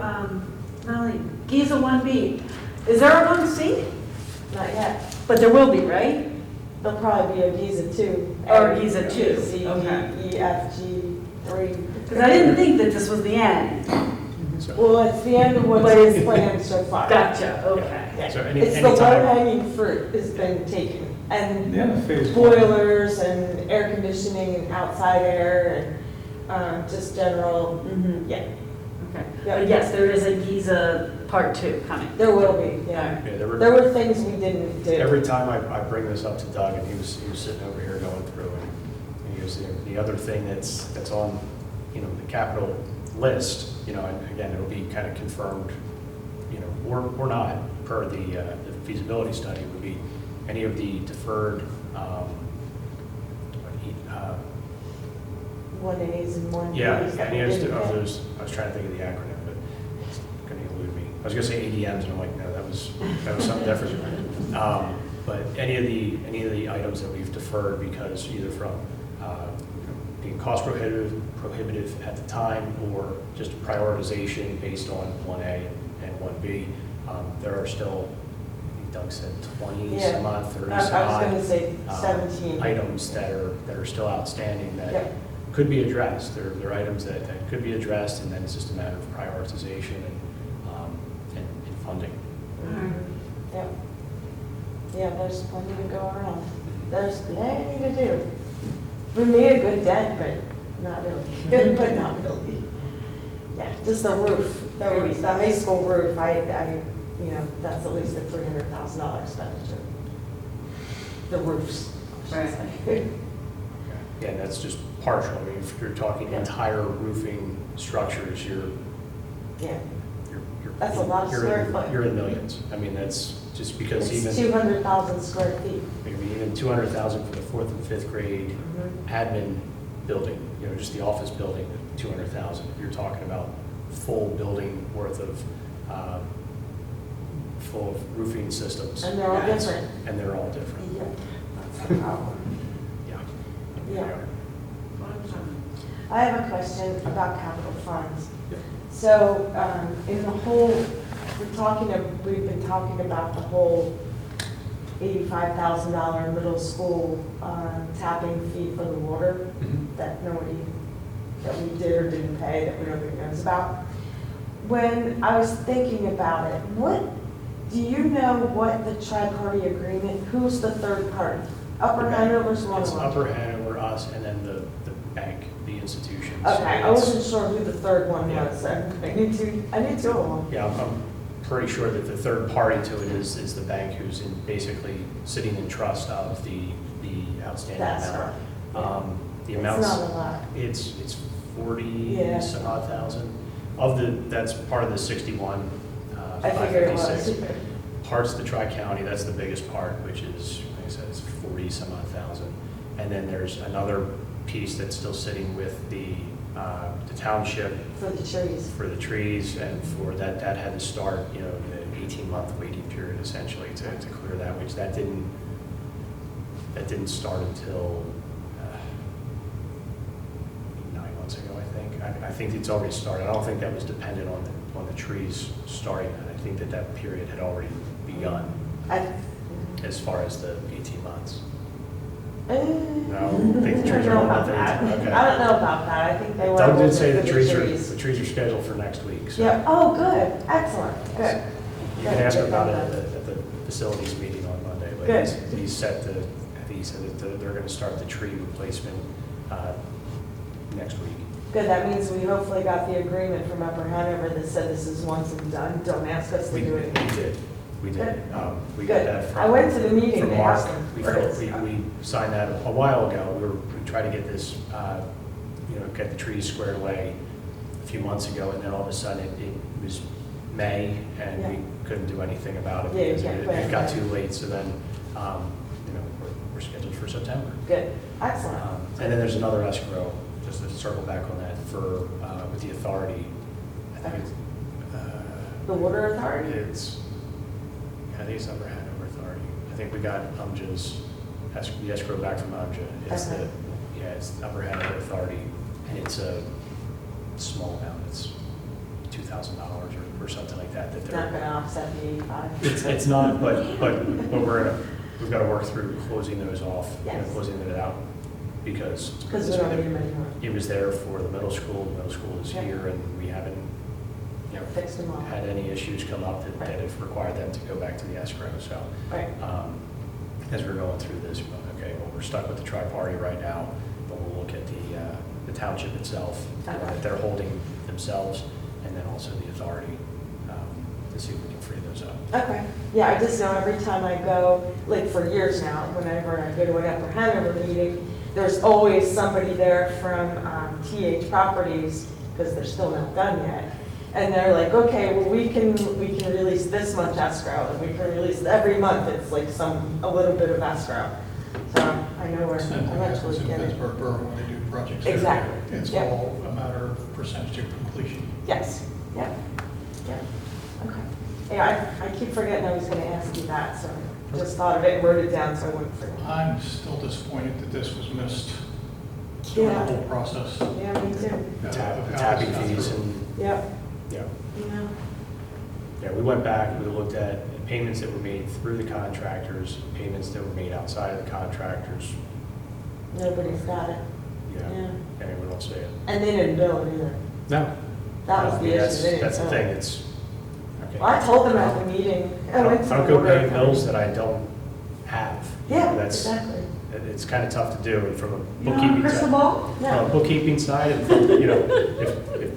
Marlene. Giza 1B, is there a 1C? Not yet. But there will be, right? There'll probably be a Giza 2. Or Giza 2, C, D, okay. E, F, G, 3. Because I didn't think that this was the end. So- Well, it's the end of what's But it's- planned so far. Gotcha, okay. Yeah. So It's the anytime- low-hanging fruit has been taken. And Yeah, phase one. boilers and air conditioning and outside air and just general, Mhm. yeah, Okay. Yeah. But yes, there is a Giza Part 2 coming. there will be, yeah. Yeah, There were things we didn't do. Every time I bring this up to Doug, and he was sitting over here going through, and he goes, the other thing that's on, you know, the capital list, you know, and again, it'll be kind of confirmed, you know, or not, per the feasibility study, would be any of the deferred, 1As and 1Bs. yeah, that any we of didn't pay. those, I was trying to think of the acronym, but it's going to elude me. I was going to say ADMs, and I'm like, no, that was something different. But any of the items that we've deferred because either from being cost prohibitive at the time, or just prioritization based on 1A and 1B, there are still, I think Doug said 20 Yeah. some odd, 30 I was some odd, gonna say 17. items that are still outstanding that Yep. could be addressed. They're items that could be addressed, and then it's just a matter of prioritization and funding. Yep. Yeah, there's plenty to go around. There's plenty to do. We made a good dent, but not really. Good, but not really. Yeah, just the roof, the high school roof, you know, that's at least a $300,000 expenditure. The roofs, I should say. Yeah, and that's just partial. I mean, if you're talking Yeah. entire roofing structures, Yeah, you're That's a lot of you're square in- foot. You're in millions. I mean, that's just because it's even 200,000 square feet. maybe even 200,000 for the 4th and 5th grade admin building, you know, just the office building, 200,000. You're talking about full building worth of full of roofing systems. And they're all That's- different. And they're all different. Yeah, that's the problem. Yeah. Yeah. They are. I have a question about capital funds. Yeah. So, in the whole, we've been talking about the whole $85,000 middle school tapping fee for the water Mhm. that we did or didn't pay, that nobody knows about. When I was thinking about it, do you know what the tri-party agreement, who's the third party? Upper The bank. Hanover's one of It's them. Upper Hanover, us, and then the bank, the institution. So Okay, I it's- wasn't sure who the third one Yeah. was. I knew two of them. Yeah, I'm pretty sure that the third party to it is the bank, who's basically sitting in trust of the outstanding That's amount. right. The It's amounts, not a lot. it's 40 Yeah. some odd thousand. That's part of the 61, I figured it was. 556. Parts of the tri-county, that's the biggest part, which is, like I said, it's 40 some odd thousand. And then there's another piece that's still sitting with the township For the trees. for the trees, and for that had to start, you know, the 18-month waiting period essentially to clear that, which that didn't start until 9 months ago, I think. I think it's already started. I don't think that was dependent on the trees starting that. I think that period had already begun as far as the 18 months. No, I think the trees are I don't know all about about that. there. Okay. I don't know about that. I think they were. Doug did say for the trees are scheduled for next week, so. Yeah, oh, good, excellent, good. You can ask him about it at the facilities meeting on Monday, but Good. he's set the he said that they're going to start the tree replacement next week. Good, that means we hopefully got the agreement from Upper Hanover that said this is once and done, don't ask us to do it again. We did. We got Good. that from. I went to the meeting, from they Mark. asked them We for filled- this. we signed that a while ago. We tried to get this, get the trees squared away a few months ago, and then all of a sudden it was May, and we couldn't do anything about it. Yeah, you because can't it plan got that. too late, so then, we're scheduled for September. Good, excellent. And then there's another escrow, just to circle back on that, for, with the authority. I think it's, The Water Authority? I think it's Upper Hanover Authority. I think we got the escrow back from UMJA. It's Okay. it's Upper Hanover Authority, and it's a small amount. It's $2,000 or something like that. It's not gonna offset the 85? It's not, but we've got to work through closing those off, Yes. closing it out, because Because we don't need them anymore. it was there for the middle school. The middle school is Yeah. here, and we haven't, Fixed them all. had any issues come up that Right. have required them to go back to the escrow. So Right, as we're going through this, we're stuck with the tri-party right now, but we'll look at the township itself, Okay. that they're holding themselves, and then also the authority, to see if we can free those up. okay. Yeah, I just know every time I go, like for years now, whenever I go to an Upper Hanover meeting, there's always somebody there from TH Properties, because they're still not done yet. And they're like, okay, well, we can release this much escrow, and we can release every month, it's like a little bit of escrow. So I know we're Same thing happens eventually in getting. Pittsburgh Borough when they do projects. Exactly. It's Yep. all a matter of percentage of completion. Yes, yeah, yeah, okay. Yeah, I keep forgetting I was gonna ask you that, so I just thought of it and wrote it down so I wouldn't forget. I'm still disappointed that this was missed during the Yeah. whole process. Yeah, me too. The Of how tapping it's gone fees through. and, Yep, yeah. yeah, We went back, we looked at payments that were made through the contractors, payments that were made outside of the contractors, nobody's got it, yeah, yeah. anyone don't say it. And they didn't bill it either. No. That was I the mean, issue. that's- They didn't That's the bill thing, it. it's, okay. Well, I told them at the meeting. I went to don't the go water paying company. bills that I don't have. Yeah, That's, exactly. it's kind of tough to do, and from a You don't have a bookkeeping crystal side. ball? From a No, bookkeeping side, and from, if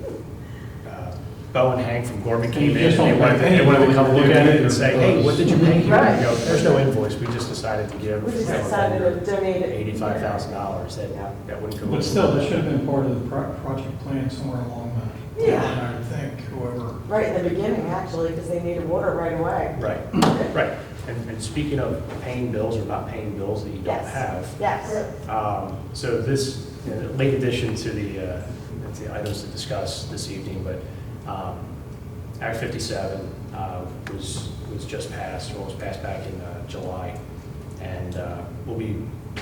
Bo and Hank from Gorman came You in, just and don't they pay wanted to come anyone look to at do it it and say, hey, what did you pay here? Right. You go, there's no invoice, we just decided to give we just you know, decided to donate it. $85,000, Yeah. that wouldn't go. But still, that should have been part of the project plan somewhere along the Yeah. line, I would think, whoever. Right in the beginning, actually, because they needed water right away. Right, right. And speaking of paying bills or not paying bills that you don't Yes. have, Yes, so this, late addition to the items to discuss this evening, but Act 57 was just passed, or was passed back in July, and we'll be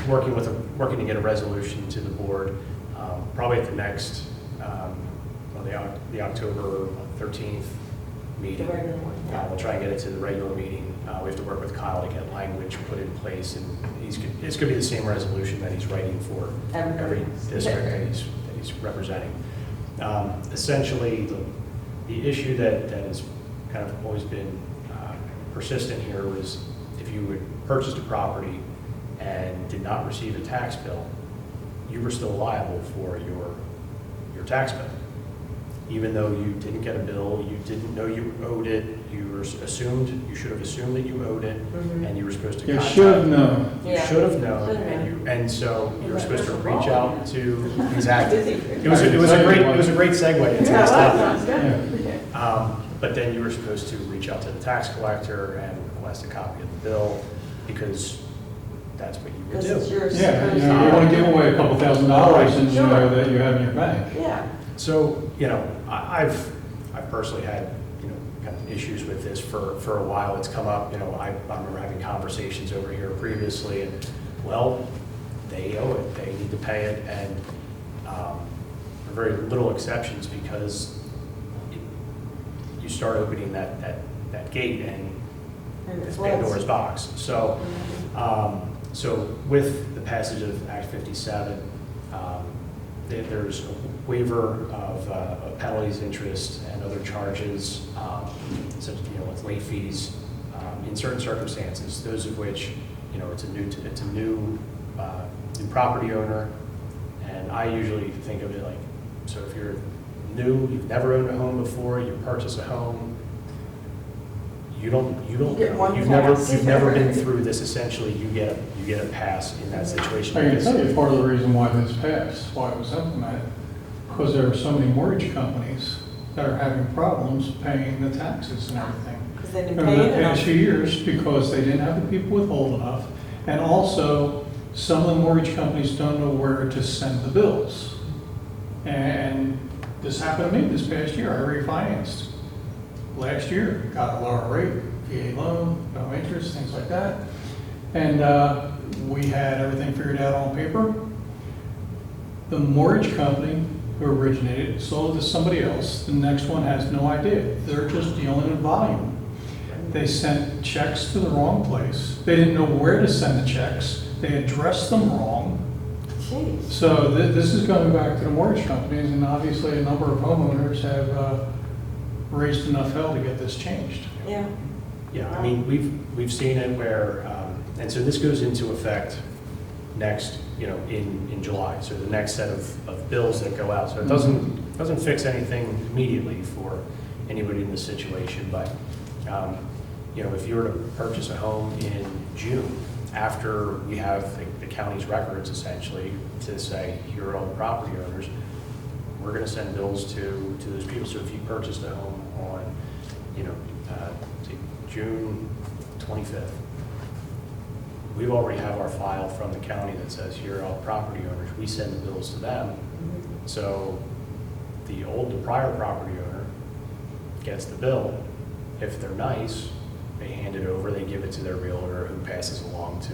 working to get a resolution to the board, probably at the next, the October 13th meeting. the regular one, yeah. We'll try and get it to the regular meeting. We have to work with Kyle to get language put in place, and it's going to be the same resolution that he's writing for every Everybody. district that he's representing. Essentially, the issue that has kind of always been persistent here was if you had purchased a property and did not receive a tax bill, you were still liable for your tax bill. Even though you didn't get a bill, you didn't know you owed it, you should have assumed that you owed it, Mhm. and you were supposed to You contact. should have known. You Yeah. should have known, Should have and so you were Yeah, supposed to there's a reach law. out to, exactly. Busy. It was a great segue into Yeah, this well, topic. sounds good. But then you were supposed to reach out to the tax collector and request a copy of the bill, because that's what you would This is do. yours. Yeah, you want to give away a couple $1,000 and you Sure. know that you have in your bank. Yeah, So, I've personally had, kind of issues with this for a while. It's come up, I remember having conversations over here previously, and, well, they owe it, they need to pay it, and there are very little exceptions, because you start opening that gate, and and it's it's floods. Pandora's box. So, so with the passage of Act 57, there's a waiver of penalties, interest, and other charges, such with late fees in certain circumstances. Those of which, it's a new new property owner, and I usually think of it like, so if you're new, you've never owned a home before, you purchase a home, you get one you've pass. never been through this. Essentially, you get a pass in that situation. I can tell you part of the reason why this passed, why it was implemented, because there are so many mortgage companies that are having problems paying the taxes and everything. Because they didn't Over pay the it enough. past few years, because they didn't have the people withhold enough, and also, some of the mortgage companies don't know where to send the bills. And this happened to me this past year, I refinanced. Last year, got a lower rate, VA loan, no interest, things like that. And we had everything figured out on paper. The mortgage company who originated sold it to somebody else. The next one has no idea. They're just dealing in volume. They sent checks to the wrong place. They didn't know where to send the checks. They addressed them wrong. Jeez. So this is going back to the mortgage companies, and obviously a number of homeowners have raised enough hell to get this changed. Yeah. Yeah, I mean, we've seen it where, and so this goes into effect next, in July. So the next set of bills that go out. So it doesn't fix anything immediately for anybody in this situation, but if you were to purchase a home in June, after we have the county's records essentially to say, here are all the property owners, we're going to send bills to those people. So if you purchased a home on, say June 25th, we already have our file from the county that says, here are all the property owners. We send the bills to them. So the prior property owner gets the bill. If they're nice, they hand it over, they give it to their realtor, who passes along to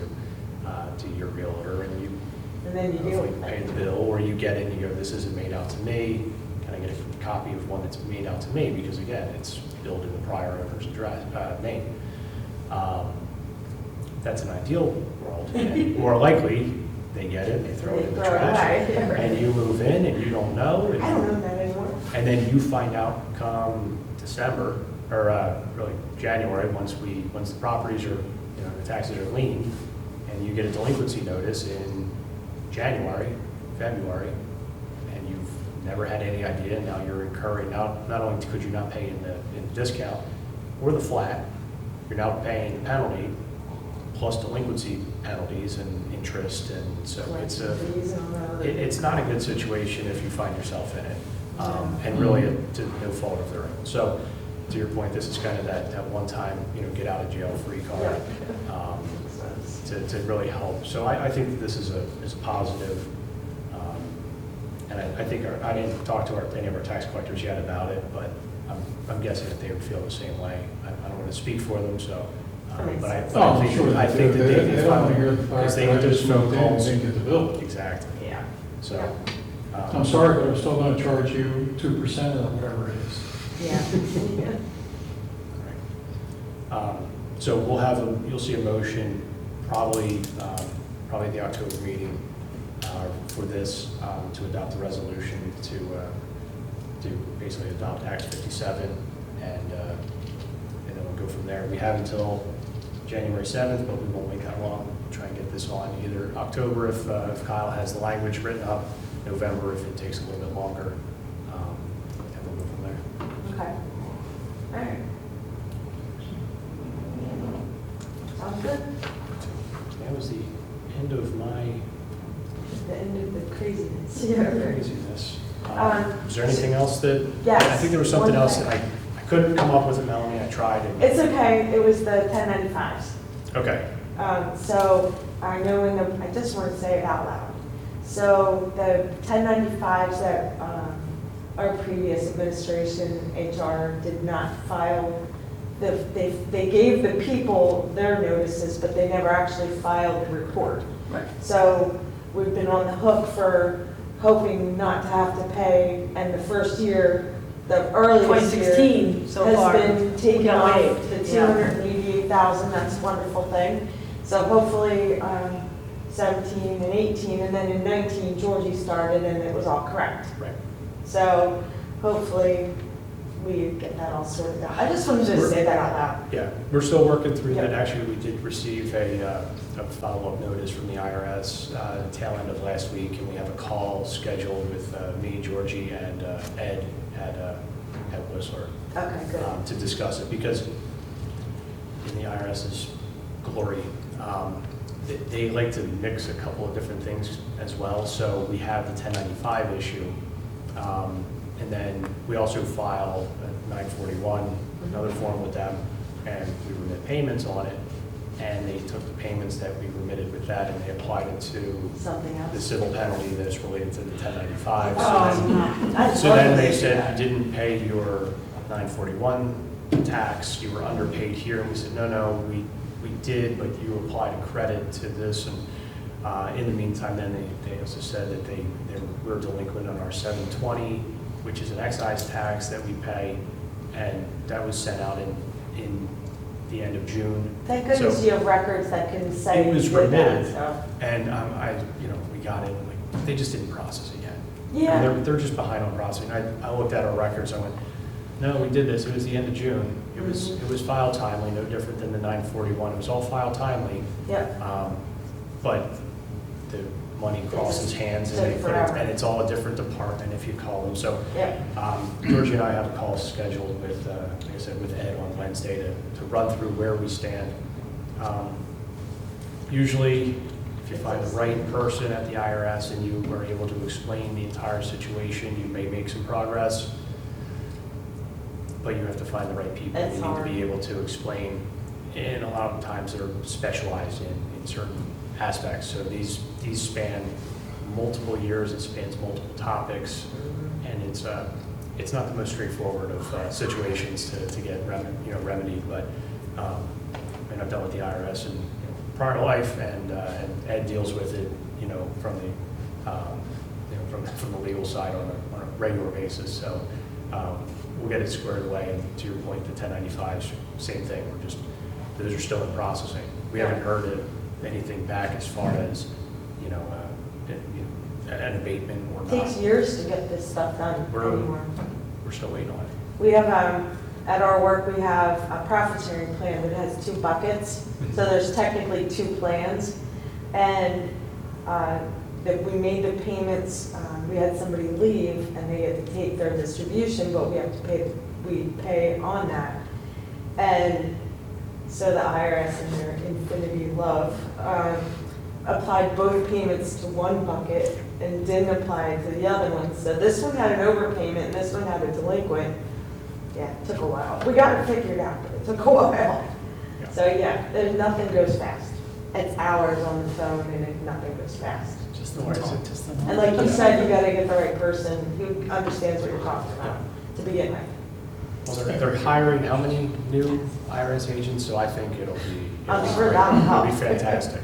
your realtor, and you then you deal hopefully with pay it. the bill, or you get it and you go, this isn't made out to me. Can I get a copy of one that's made out to me? Because again, it's billed in the prior owner's address, name. That's an ideal world. And more likely, they get it, they throw it in the They throw it trash, away. and you move in and you don't know. I don't know that anymore. And then you find out come December, or really January, once the properties are, the taxes are lien, and you get a delinquency notice in January, February, and you've never had any idea. Now you're incurring, not only could you not pay in the discount or the flat, you're now paying the penalty plus delinquency penalties and interest, and so it's not a good situation if you find yourself in it, and really to no fault of their own. So to your point, this is kind of that one time, get out of jail free card, to really help. So I think that this is a positive, and I think I didn't talk to any of our tax collectors yet about it, but I'm guessing that they would feel the same way. I don't want to speak for them, so. But I think that they don't want to hear the because fact they that I get those just phone moved in and calls. didn't get the bill. Exactly. Yeah. So. I'm sorry, but I'm still going to charge you 2% of whatever it is. Yeah. So we'll you'll see a motion probably at the October meeting for this to adopt the resolution to basically adopt Act 57, and then we'll go from there. We have until January 7th, but we won't wait that long. We'll try and get this on either October if Kyle has the language written up, November if it takes a little bit longer, and we'll go from there. Okay. All right. Sounds good. That was the end of my The end of the craziness. Yeah. craziness. Um, Is there anything else that? Yes, I think there was something one else thing. that I couldn't come up with it, Melanie. I tried. It's okay, it was the 1095s. Okay. So I know I just want to say it out loud. So the 1095s that our previous administration, HR, did not file, they gave the people their notices, but they never actually filed the report. Right. So we've been on the hook for hoping not to have to pay, and the first year, the earliest year 2016 so far. has been taken got off waived, the yeah. 288,000, that's a wonderful thing. So hopefully 17 and 18, and then in 19, Georgie started and it was all correct. Right. So hopefully we get that all sorted out. I just wanted to say that out loud. Yeah, we're still working through that. Yep. Actually, we did receive a follow-up notice from the IRS tail end of last week, and we have a call scheduled with me, Georgie, and Ed at Whistler Okay, good. to discuss it, because in the IRS's glory, they like to mix a couple of different things as well. So we have the 1095 issue, and then we also file a 941, another form with them, and we remit payments on it. And they took the payments that we remitted with that, and they applied it to Something the else. civil penalty that's related to the 1095. Oh, So then they said, you didn't pay your 941 tax, you were underpaid here. And we said, no, we did, but you applied a credit to this. And in the meantime, then they also said that they were delinquent on our 720, which is an excise tax that we pay. And that was sent out in the end of June. Thank goodness So you have records that can say it was you did that, remitted. so. And we got it, like, they just didn't process it yet. Yeah. And they're just behind on processing. I looked at our records, I went, no, we did this, it was the end of June. It was filed timely, no different than the 941. It was all filed timely, Yep. but the money crosses hands, and took they put it, forever. and it's all a different department if you call them. So Yep. Georgie and I have a call scheduled with, like I said, with Ed on Wednesday to run through where we stand. Usually, if you find the right person at the IRS and you are able to explain the entire situation, you may make some progress. But you have to find the right people. It's You need hard. to be able to explain, and a lot of times they're specialized in certain aspects. So these span multiple years, it spans multiple topics, and it's not the most straightforward of situations to get remedied. But and I've dealt with the IRS in prior life, and Ed deals with it, from the from the legal side on a regular basis. So we'll get it squared away. And to your point, the 1095s, same thing. Those are still in processing. We haven't heard of anything back as far as an abatement or It not. takes years to get this stuff done anymore. We're still waiting on it. We have, at our work, we have a profit sharing plan that has 2 buckets. So there's technically 2 plans. And that we made the payments, we had somebody leave and they had to take their distribution, but we pay on that. And so the IRS in their infinity love applied both payments to one bucket and didn't apply it to the other one. So this one had an overpayment and this one had a delinquent. Yeah, it took a while. We got it figured out, but it took a while. Yeah. So yeah, nothing goes fast. It's hours on the phone and nothing goes fast. Just the talk, just And like you said, you gotta get the right person who understands what you're talking about to begin with. Well, they're hiring how many new IRS agents? So I think it'll be I'm sure that'll help. It'll be fantastic.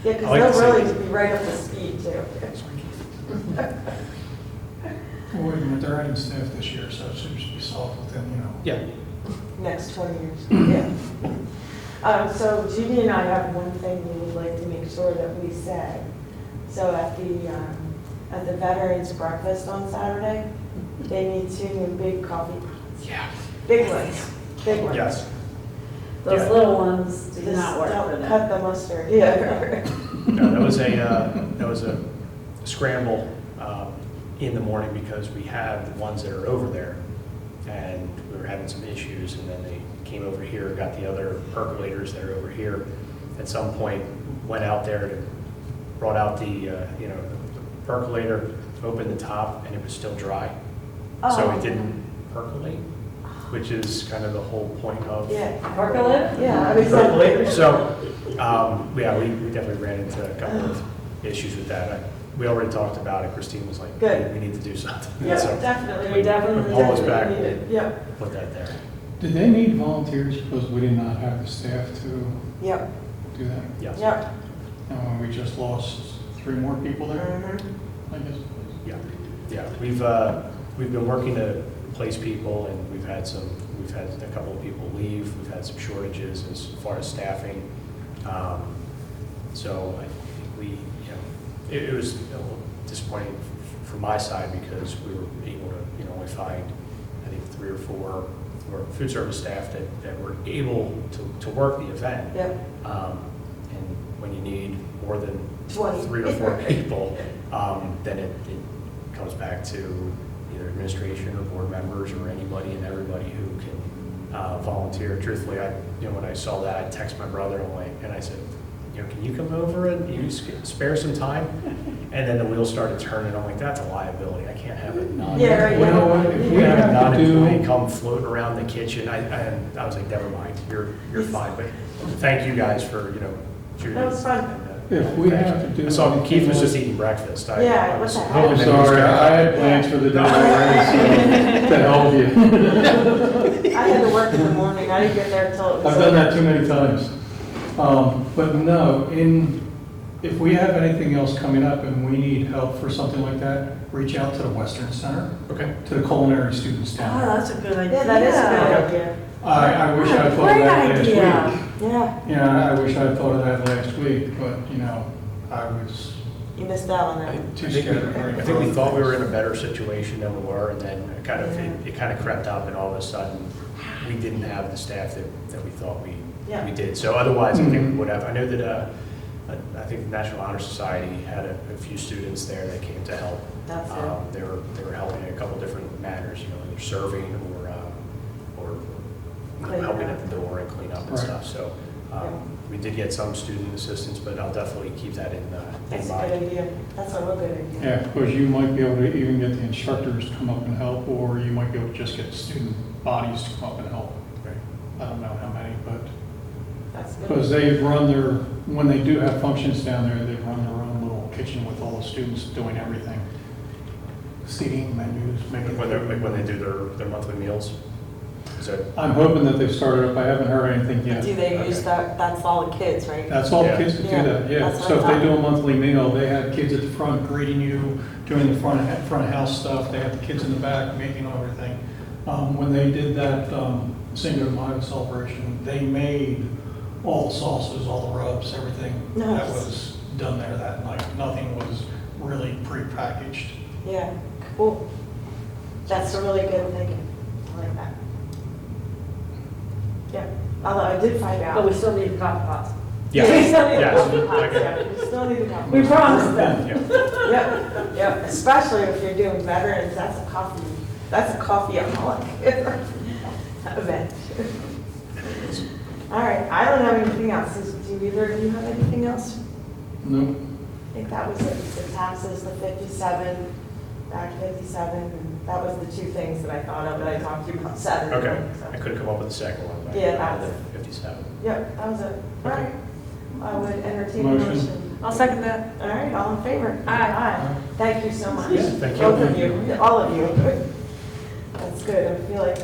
Yeah, because I like to they'll see really be right up to speed too. Wait a minute, they're adding staff this year, so it should be solved within, Yeah. Next 20 years, yeah. So Judy and I have one thing we would like to make sure that we said. So at the Veterans Breakfast on Saturday, they need 2 new big coffee, Yeah. big ones, big ones. Yes. Those Yeah. little ones do Just not work for don't them. cut the mustard, yeah. No, that was a scramble in the morning, because we have the ones that are over there, and we were having some issues, and then they came over here, got the other percolators that are over here. At some point, went out there, brought out the percolator, opened the top, and it was still dry. So Oh. it didn't percolate, which is kind of the whole point of Yeah. Percolate? Yeah, I mean, percolate. So, yeah, we definitely ran into a couple of issues with that. We already talked about it. Christine was like, Good. we need to do something. Yeah, So definitely. We definitely Paul was back. need it. Yep, put that there. Did they need volunteers because we did not have the staff to yep, do that? Yes. yep. And we just lost 3 more people there, Mhm. I guess. Yeah. Yeah. We've been working to place people, and we've had a couple of people leave. We've had some shortages as far as staffing. So I think it was a little disappointing from my side, because we were able to only find I think 3 or 4 food service staff that were able to work the event. Yep. And when you need more than 20. 3 or 4 people, then it comes back to either administration or board members or anybody and everybody who can volunteer. Truthfully, when I saw that, I texted my brother and I said, can you come over and spare some time? And then the wheels started turning. I'm like, that's a liability. I can't have a Yeah, right, You know what, if we have a have to non-employee do, come float around the kitchen. I was like, never mind, you're fine. But thank you guys for, shooting. That was fun. if we have to do. I saw Keith was just eating breakfast. Yeah, what the heck? Oh, sorry, I had plans for the day already, so to help you. I had to work in the morning, I didn't get there till it was. I've done that too many times. But no, if we have anything else coming up and we need help for something like that, reach out to the Western Center, Okay. to the culinary students Oh, down there. that's a good idea. Yeah, that is a good idea. I wish I'd thought of Great that last idea. week. Yeah, Yeah, I wish I'd thought of that last week, but, I was you missed out on that. too scared. I think we thought we were in a better situation than we were, and then it kind of crept up, and all of a sudden, we didn't have the staff that we thought we did. So otherwise, I think we would have. I know that I think the National Honor Society had a few students there that came to help. That's it. They were helping in a couple different manners, either serving or Clean helping up. at the door and clean up and Right. stuff. So we did get some student assistance, but I'll definitely keep that in That's a mind. good idea. That's a real good idea. Yeah, because you might be able to even get the instructors to come up and help, or you might be able to just get student bodies to come up and help. Right. I don't know how many, but, That's good. because when they do have functions down there, they run their own little kitchen with all the students doing everything. Seating, menus, making. When they do their monthly meals. Is that I'm hoping that they've started up, I haven't heard anything yet. Do they use that's all the kids, right? That's all the Yeah. kids that do Yeah, that, yeah. that's what So I if they thought. do a monthly meal, they have kids at the front greeting you, doing the front of house stuff. They have the kids in the back making everything. When they did that Cinco de Mayo celebration, they made all the sauces, all the rubs, everything that Nice. was done there that night. Nothing was really prepackaged. Yeah, cool. That's a really good thinking. I like that. Yeah, although I did find out. But we still need coffee pots. Yeah. We still need Yeah. the coffee pots, Okay. yeah. We still need the coffee We pots. promised them. Yeah. Yep, yep, especially if you're doing veterans, that's a coffee-aholic event. All right, I don't have anything else. Do either of you have anything else? No, I think that was it, the taxes, the 57, back 57, and that was the two things that I thought of, but I talked to you about 7. Okay, so. I couldn't come up with the second one. But Yeah, I that had was the 57. Yep, that was it. All right, I would entertain a Motion. motion. I'll second that. All right, all in favor? Aye. Thank you so much. Yeah, thank you. Both of you, all of you. That's good, I feel like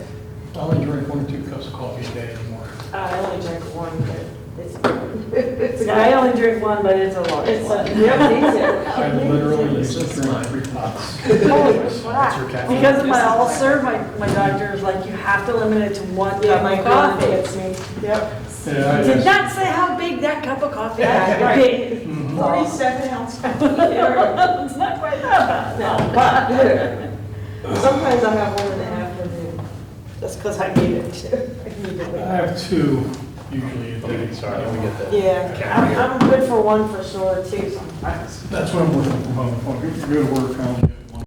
I only drink 1 or 2 cups of coffee a day anymore. I only drink one, but it's good. I only drink one, but it's a large It's one. yeah, me too. I literally used to drink 3 pots. Holy That's crap. your caffeine. Because of my ulcer, my doctor is like, you have to limit it to 1 Yeah, cup my of coffee coffee. gets me. Yep. Yeah, I Did just- not say how big that cup of coffee Yeah, has to right. be. Mhm. 47 ounce. It's not quite that bad. No, but sometimes I have 1.5 to do, just because I need it. I need it. I have 2 usually a day. Sorry, let me get the. Yeah, I'm good for 1 for sure too sometimes. That's what I'm working from home. If I go to work,